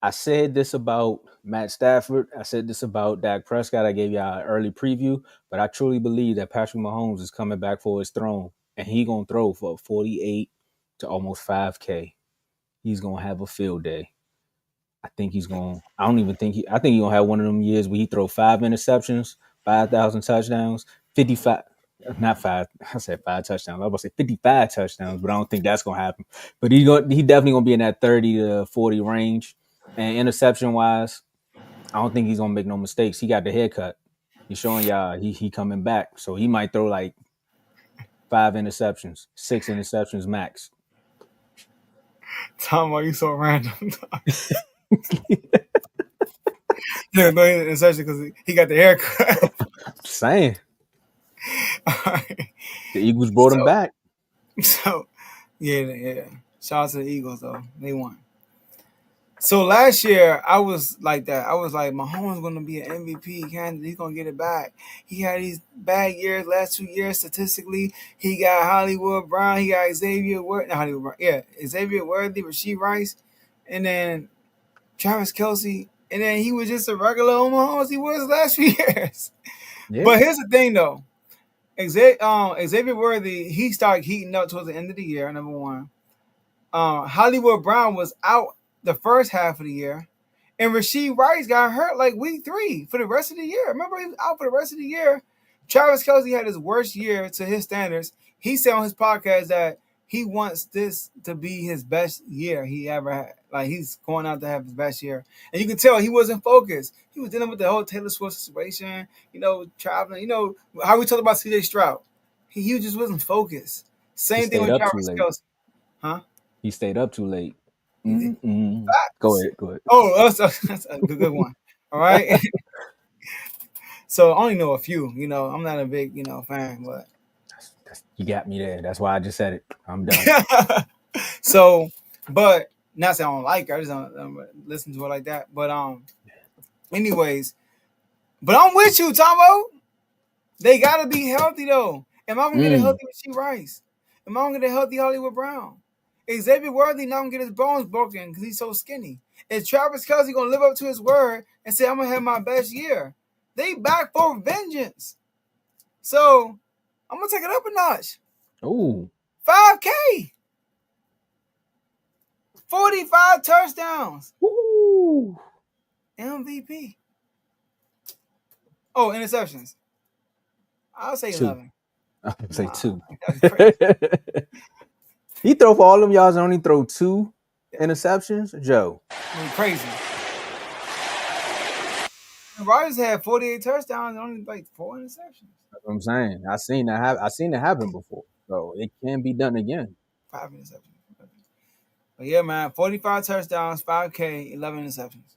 I said this about Matt Stafford. I said this about Dak Prescott. I gave y'all an early preview, but I truly believe that Patrick Mahomes is coming back for his throne, and he gonna throw for 48 to almost 5K. He's gonna have a field day. I think he's going. I don't even think he. I think he's gonna have one of them years where he throw 5 interceptions, 5,000 touchdowns, 55. Not five. I said 5 touchdowns. I was about to say 55 touchdowns, but I don't think that's gonna happen. But he definitely gonna be in that 30 to 40 range. And interception wise, I don't think he's gonna make no mistakes. He got the haircut. He's showing y'all he coming back, so he might throw like 5 interceptions, 6 interceptions max. Tomo, you so random. Yeah, no interception because he got the haircut. Just saying, All right. the Eagles brought him So, back. so yeah. Shout out to the Eagles though. They won. So last year I was like that. I was like, Mahomes gonna be an MVP candidate. He's gonna get it back. He had these bad years last 2 years statistically. He got Hollywood Brown. He got Xavier Worthy. Not Hollywood Brown. Yeah, Xavier Worthy, Rasheed Rice, and then Travis Kelsey. And then he was just a regular Mahomes he was last few years. Yeah. But here's the thing though. Xavier Worthy, he started heating up towards the end of the year, number one. Hollywood Brown was out the first half of the year. And Rasheed Rice got hurt like week 3 for the rest of the year. Remember, he was out for the rest of the year. Travis Kelsey had his worst year to his standards. He said on his podcast that he wants this to be his best year he ever had. Like, he's going out to have his best year. And you can tell he wasn't focused. He was dealing with the whole Taylor Swift situation, traveling. How we talked about CJ Stroud. He just wasn't focused. Same thing stayed with up too Travis late. Kelsey. Huh? He stayed up too late. Facts. Go ahead. Oh, that's a good one. All right. So I only know a few. I'm not a big, fan, but You got me there. That's why I just said it. I'm done. so, but not saying I don't like her. I just don't listen to her like that. But anyways, but I'm with you, Tomo. They gotta be healthy though. Am I gonna get a healthy Rasheed Rice? Am I gonna get a healthy Hollywood Brown? Xavier Worthy not gonna get his bones broken because he's so skinny. Is Travis Kelsey gonna live up to his word and say I'm gonna have my best year? They back for vengeance. So I'm gonna take it up a notch. Ooh. 5K. 45 touchdowns. Ooh. MVP. Oh, interceptions. I'll say 11. I would say 2. That's crazy. He throw for all them yards and only throw 2 interceptions? Joe. Crazy. Rodgers had 48 touchdowns and only like 4 interceptions. That's what I'm saying. I seen it happen before. So it can be done again. 5 interceptions. But yeah, man, 45 touchdowns, 5K, 11 interceptions.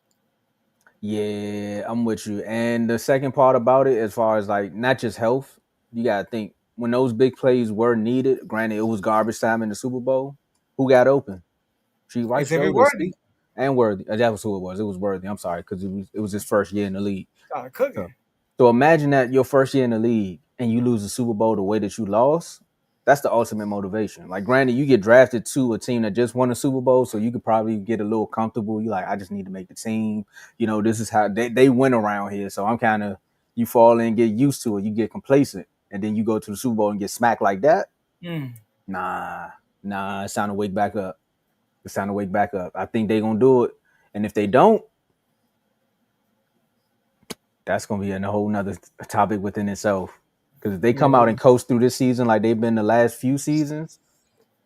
Yeah, I'm with you. And the second part about it, as far as like not just health, you gotta think when those big plays were needed. Granted, it was garbage time in the Super Bowl. Who got open? She Rice Xavier showed Worthy. and Worthy. That was who it was. It was Worthy. I'm sorry, because it was his first year in the league. Started cooking. So imagine that your first year in the league and you lose the Super Bowl the way that you lost. That's the ultimate motivation. Like, granted, you get drafted to a team that just won a Super Bowl, so you could probably get a little comfortable. You're like, I just need to make the team. This is how they win around here. So I'm kind of, you fall in, get used to it. You get complacent. And then you go to the Super Bowl and get smacked like that. Nah, it's time to wake back up. I think they're going to do it. And if they don't, that's going to be a whole nother topic within itself. Because if they come out and coast through this season like they've been the last few seasons,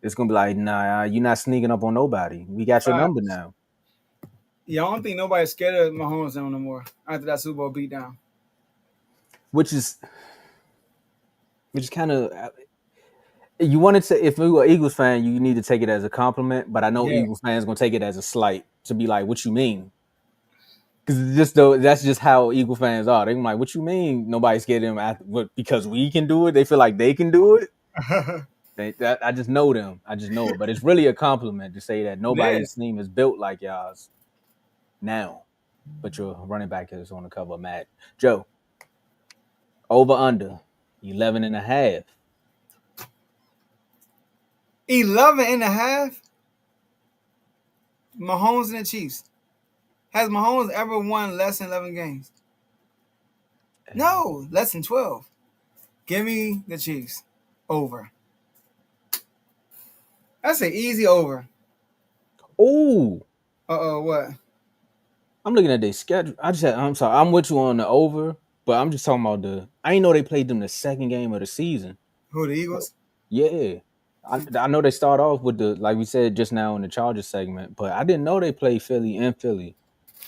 it's going to be like, nah, you're not sneaking up on nobody. We got your number now. Yeah, I don't think nobody's scared of Mahomes no more after that Super Bowl beatdown. Which is kind of, you wanted to, if you were an Eagles fan, you need to take it as a compliment. But I know Eagles fans going to take it as a slight to be like, what you mean? Because that's just how Eagle fans are. They're like, what you mean nobody's scared of them? Because we can do it? They feel like they can do it? I just know them. I just know it. But it's really a compliment to say that nobody's team is built like y'all's now. But your running back is on the cover of Madden. Joe, over under 11.5. 11.5? Mahomes and the Chiefs. Has Mahomes ever won less than 11 games? No, less than 12. Give me the Chiefs. Over. That's an easy over. Oh, What? I'm looking at their schedule. I'm sorry. I'm with you on the over, but I'm just talking about I didn't know they played them the second game of the season. Who, the Eagles? Yeah. I know they start off with like we said just now in the Chargers segment, but I didn't know they played Philly and Philly.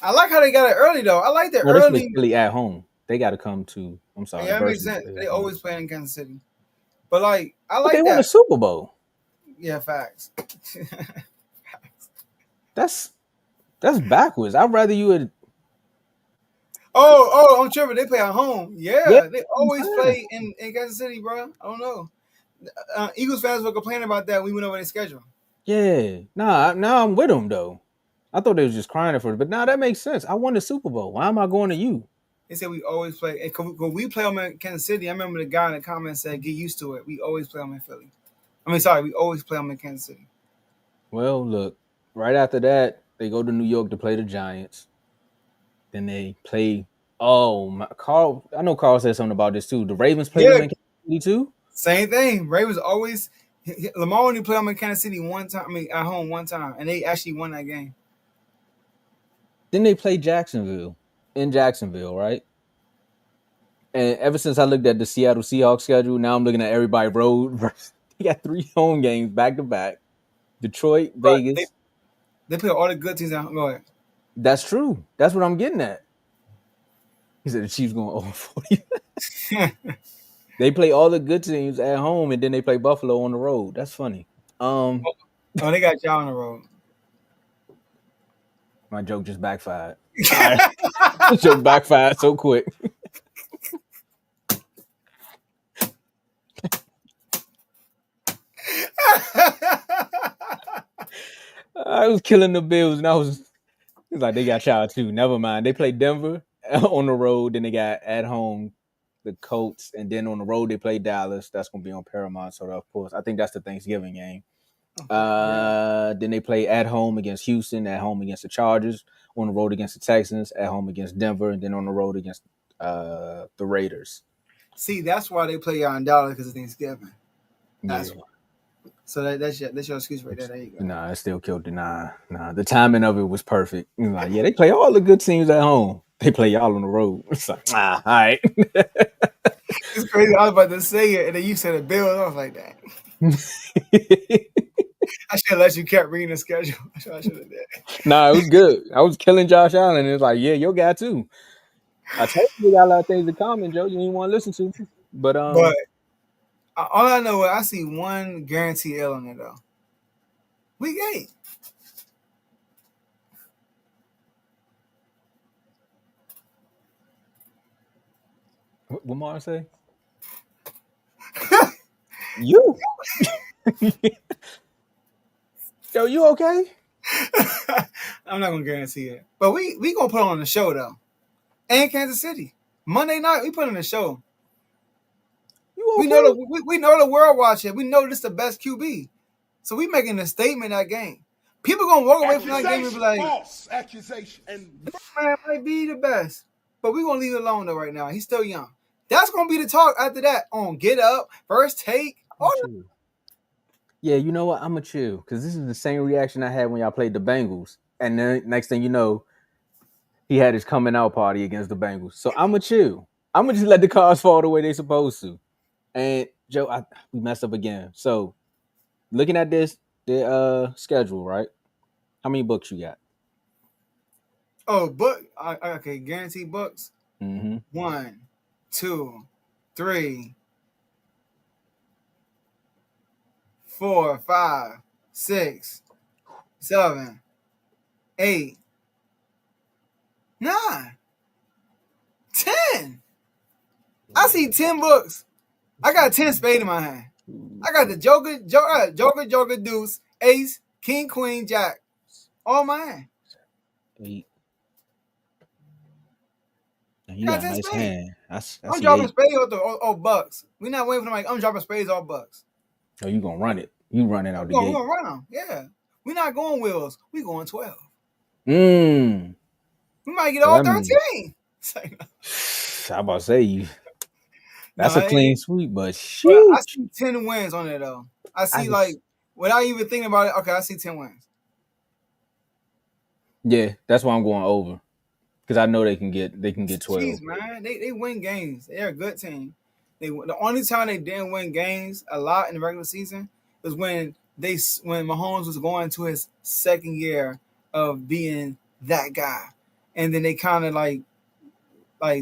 I like how they got it early, though. I like the Well, they play early. Philly at home. They got to come to. I'm sorry, Yeah, that makes versus sense. Philly They at home. always play in Kansas City. But, like, I But they like won the that. Super Bowl. Yeah, facts. That's backwards. I'd rather you would. I'm tripping. They play at home. Yeah, Yeah, they I'm always saying. play in Kansas City, bro. I don't know. Eagles fans were complaining about that. We went over their schedule. Yeah. Nah. Now I'm with them though. I thought they was just crying for it, but now that makes sense. I won the Super Bowl. Why am I going to you? They said we always play. And when we play them in Kansas City, I remember the guy in the comments said, "Get used to it. We always play them in Philly." We always play them in Kansas City. Well, look. Right after that, they go to New York to play the Giants. Then they play. Oh, Carl. I know Carl said something about this too. The Ravens played them Yeah, in Kansas City too. same thing. Ravens always. Lamar only played them in Kansas City one time. I mean, at home one time, and they actually won that game. Then they play Jacksonville in Jacksonville, right? And ever since I looked at the Seattle Seahawks schedule, now I'm looking at everybody road. They got 3 home games back to back. Detroit, But Vegas. they play all the good teams. Go ahead. That's true. That's what I'm getting at. He said the Chiefs going over 40. They play all the good teams at home, and then they play Buffalo on the road. That's funny. They got y'all on the road. My joke just backfired. All right. The joke backfired so quick. I was killing the Bills, and it's like they got y'all too. Never mind. They play Denver on the road, then they got at home the Colts, and then on the road they play Dallas. That's gonna be on Paramount. So of course, I think that's the Thanksgiving game. Then they play at home against Houston, at home against the Chargers, on the road against the Texans, at home against Denver, and then on the road against the Raiders. See, that's why they play y'all in Dallas, because it's Thanksgiving. That's Yeah. why. So that's your excuse right there. There you go. Nah, it still killed it. Nah. The timing of it was perfect. Like, yeah, they play all the good teams at home. They play y'all on the road. It's like, all right. It's crazy. I was about to say it, and then you said the Bills. I was like, that. I should have let you kept reading the schedule. I should have did. Nah, it was good. I was killing Josh Allen. It's like, yeah, your guy too. I told you we got a lot of things in common, Joe. You didn't want to listen to me. But all I know is I see one guaranteed L on it though. Week 8. what Mara say? You. Yo, you okay? I'm not gonna guarantee it, but we gonna put on the show though. And Kansas City Monday night we put on the show. You okay? We know the world watching. We know this the best QB, so we making a statement that game. People gonna walk away from that game and be like, false accusation. And this man might be the best, but we gonna leave it alone though. Right now, he's still young. That's gonna be the talk after that on Get Up, First Take. Yeah, you know what? I'm gonna chill because this is the same reaction I had when y'all played the Bengals, and then next thing you know, he had his coming out party against the Bengals. So I'm gonna chill. I'm gonna just let the cards fall the way they're supposed to. And Joe, we messed up again. So looking at the schedule, right? How many books you got? Oh, book. Okay, guaranteed books. Mm-hmm. 1, 2, 3, 4, 5, 6, 7, 8, 9, 10. I see 10 books. I got 10 spades in my hand. I got the Joker, Deuce, Ace, King, Queen, Jack. All mine. 8. You got a nice hand. I'm dropping spades or bucks. We're not waiting for them. I'm dropping spades or bucks. Oh, you gonna run it? You run it out the We're gate. gonna run them. Yeah. We're not going Wills. We going 12. Mm. We might get So all that means 13. It's like, I about to say you. no, That's a it ain't. clean sweep, but But I sheesh. see 10 wins on it though. I I see like just without even thinking about it. Okay, I see 10 wins. yeah, that's why I'm going over because I know they can get 12. Jeez, man, they win games. They're a good team. The only time they didn't win games a lot in the regular season was when when Mahomes was going to his second year of being that guy, and then they kind of like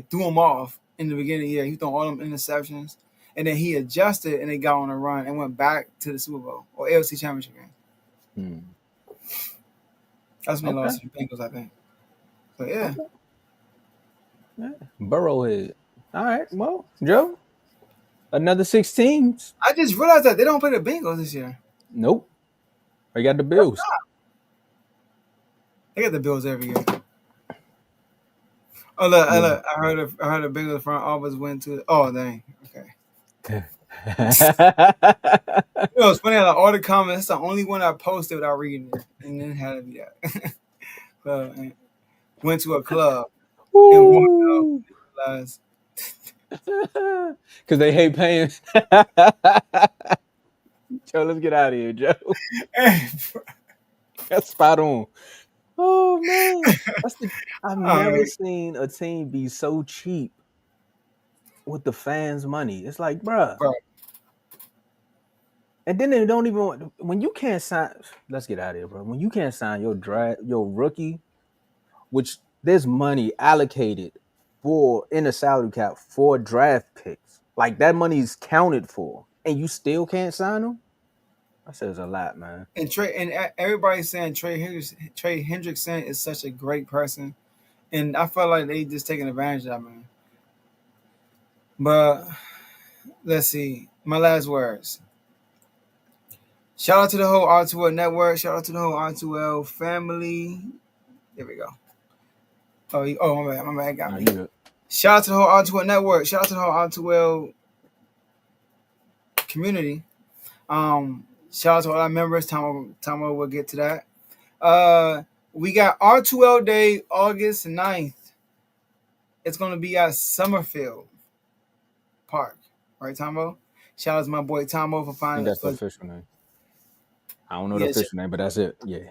threw him off in the beginning of the year. He threw all them interceptions, and then he adjusted and they got on a run and went back to the Super Bowl or AFC Championship game. Hmm. That's when they Okay. lost to the Bengals, I think. So yeah, Okay. Yeah. Burrowhead. All right. Well, Joe, another 6 teams. I just realized that they don't play the Bengals this year. Nope. I got the Bills. They get the Bills every year. Oh look, Yeah. look! I heard the Bengals front office went to. Oh dang! Okay. You know, it's funny how all the comments. That's the only one I posted without reading it, and then had to be that. So, went to a club and walked out. Woo! And realized, Because they hate paying. Joe, let's get out of here, Joe. hey, That's spot on. Oh man, I've all never right, seen a team be so cheap with the fans' money. It's like, bruh. bro. And then they don't even when you can't sign. Let's get out of here, bro. When you can't sign your rookie, which there's money allocated for in the salary cap for draft picks, like that money is counted for, and you still can't sign them. That says a lot, man. And everybody's saying Trey Hendrickson is such a great person, and I felt like they just taking advantage of that man. But let's see, my last words. Shout out to the whole R2L network. Shout out to the whole R2L family. There we go. Oh, my bad, got No, me. you good. Shout out to the whole R2L network. Shout out to the whole R2L community. Shout out to all our members. Tomo will get to that. We got R2L Day, August 9th. It's gonna be at Summerfield Park, right, Tomo? Shout out to my boy Tomo for I think finding that's the official name. I don't know the yeah. official name, but that's it. Yeah.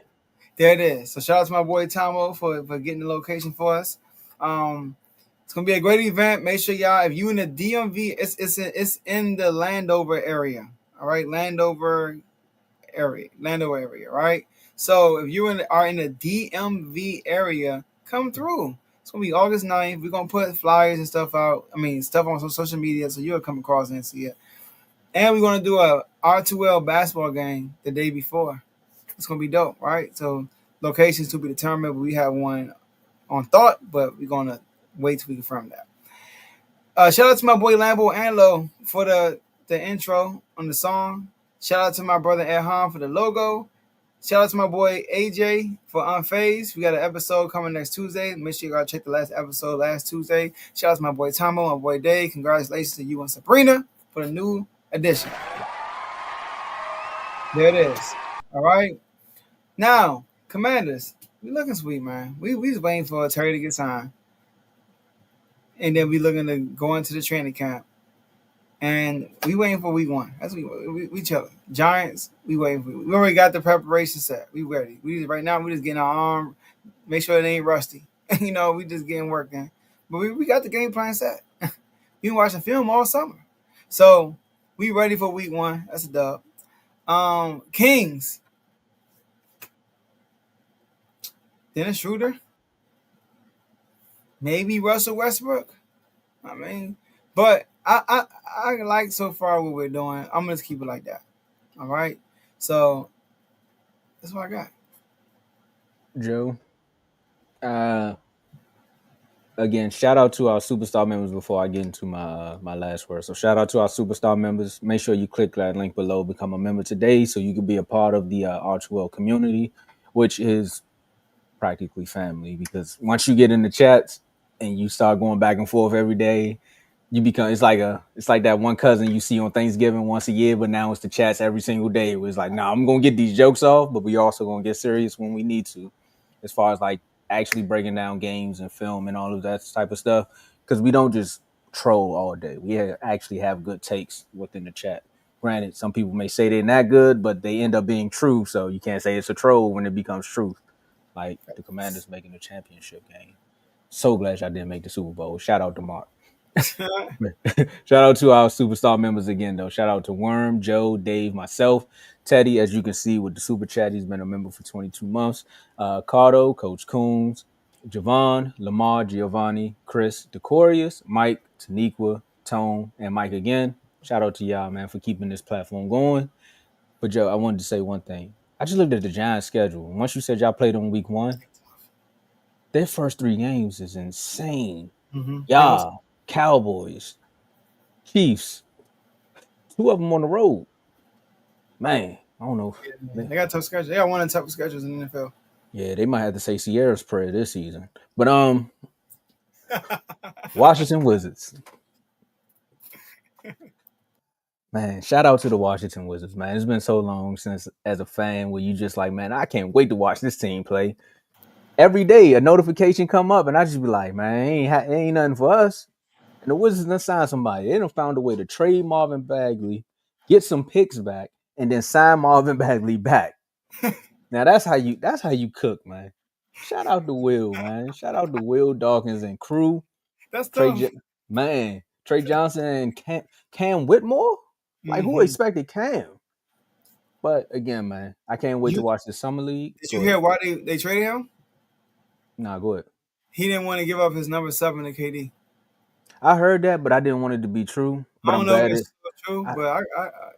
There it is. So shout out to my boy Tomo for getting the location for us. It's gonna be a great event. Make sure y'all, if you in the DMV, it's in the Landover area. All right, Landover area. Right. So if you are in the DMV area, come through. It's gonna be August 9th. We're gonna put flyers and stuff out. I mean, stuff on social media, so you'll come across and see it. And we're gonna do a R2L basketball game the day before. It's gonna be dope, right? So locations to be determined, but we have one on thought, but we're gonna wait till we confirm that. Shout out to my boy Lambo Anlo for the intro on the song. Shout out to my brother Erhan for the logo. Shout out to my boy AJ for Unfazed. We got an episode coming next Tuesday. Make sure you gotta check the last episode last Tuesday. Shout out to my boy Tomo, my boy Dave. Congratulations to you and Sabrina for the new edition. There it is. All right. Now, Commanders, we looking sweet, man. We just waiting for Terry to get signed, and then we looking to go into the training camp, and we waiting for week 1. That's we chilling. Giants, we waiting for. We already got the preparation set. We ready. Right now we just getting our arm, make sure it ain't rusty. We just getting working, but we got the game plan set. We been watching film all summer, so we ready for week 1. That's a dub. Kings. Dennis Schroeder, maybe Russell Westbrook. I mean, but I like so far what we're doing. I'm gonna just keep it like that. All right. So that's what I got. Joe. Again, shout out to our superstar members before I get into my last word. So shout out to our superstar members. Make sure you click that link below, become a member today, so you can be a part of the Archwell community, which is practically family. Because once you get in the chats and you start going back and forth every day, You become it's like that one cousin you see on Thanksgiving once a year, but now it's the chats every single day. It was like, nah, I'm gonna get these jokes off, but we also gonna get serious when we need to, as far as like actually breaking down games and film and all of that type of stuff. Because we don't just troll all day. We actually have good takes within the chat. Granted, some people may say they're not good, but they end up being true. So you can't say it's a troll when it becomes truth. Like the Commanders making the championship game. So glad y'all didn't make the Super Bowl. Shout out to Mark. Shout out to our superstar members again, though. Shout out to Worm, Joe, Dave, myself, Teddy. As you can see with the super chat, he's been a member for 22 months. Cardo, Coach Coombs, Javon, Lamar, Giovanni, Chris, Decorius, Mike, Taniqua, Tone, and Mike again. Shout out to y'all, man, for keeping this platform going. But Joe, I wanted to say one thing. I just looked at the Giants' schedule. Once you said y'all played on week 1, their first 3 games is insane. Y'all, Cowboys, Chiefs, 2 of them on the road. Man, I don't know. They got tough schedules. They got one of the toughest schedules in the NFL. Yeah, they might have to say Sierra's prayer this season. But Washington Wizards. Man, shout out to the Washington Wizards, man. It's been so long since as a fan where you just like, man, I can't wait to watch this team play. Every day a notification come up and I just be like, man, ain't nothing for us. And the Wizards done signed somebody. They done found a way to trade Marvin Bagley, get some picks back, and then sign Marvin Bagley back. Now that's how you cook, man. Shout out to Will, man. Shout out to Will Dawkins and crew. That's tough. Trey Johnson and Cam Whitmore. Like who expected Cam? But again, man, I can't wait to watch the summer league. Did you hear why they traded him? Nah, go ahead. He didn't want to give up his number 7 to KD. I heard that, but I didn't want it to be true. But I don't know if it's true, but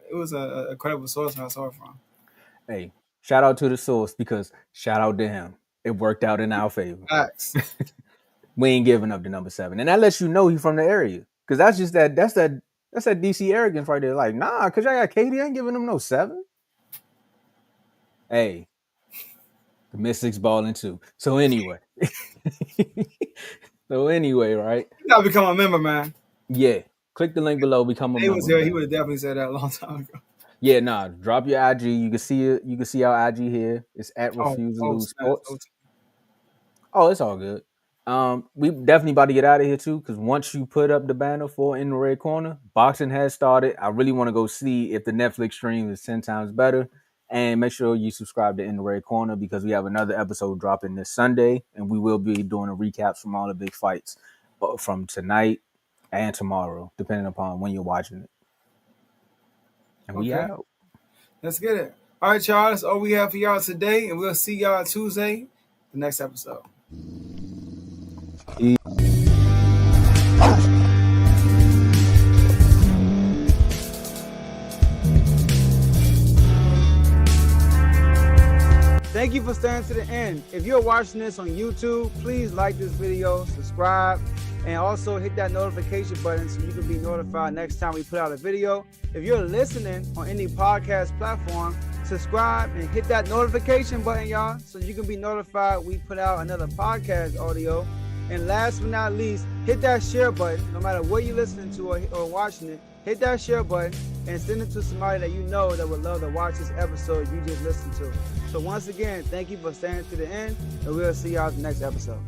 it was a credible source I saw it from. Hey, shout out to the source because shout out to him. It worked out in our favor. Facts. We ain't giving up the number 7, and that lets you know he's from the area. Because that's that DC arrogance right there. Like, nah, because I got KD, I ain't giving him no 7. Hey, the Mystics balling too. So anyway, right? You gotta become a member, man. Yeah, click the link below. Become a member. Was there, he would have definitely said that a long time ago. Yeah, nah. Drop your IG. You can see it. You can see our IG here. It's at Refuse to Lose Sports. Oh, it's all good. We definitely about to get out of here too, because once you put up the banner for In the Red Corner, boxing has started. I really want to go see if the Netflix stream is 10 times better. And make sure you subscribe to In the Red Corner because we have another episode dropping this Sunday, and we will be doing a recaps from all the big fights from tonight and tomorrow, depending upon when you're watching it. And we out. Let's get it. All right, y'all. That's all we have for y'all today, and we'll see y'all Tuesday, the next episode. Thank you for staying to the end. If you're watching this on YouTube, please like this video, subscribe, and also hit that notification button so you can be notified next time we put out a video. If you're listening on any podcast platform, subscribe and hit that notification button, y'all, so you can be notified we put out another podcast audio. And last but not least, hit that share button. No matter what you're listening to or watching it, hit that share button and send it to somebody that you know that would love to watch this episode you just listened to. So once again, thank you for staying to the end, and we'll see y'all in the next episode.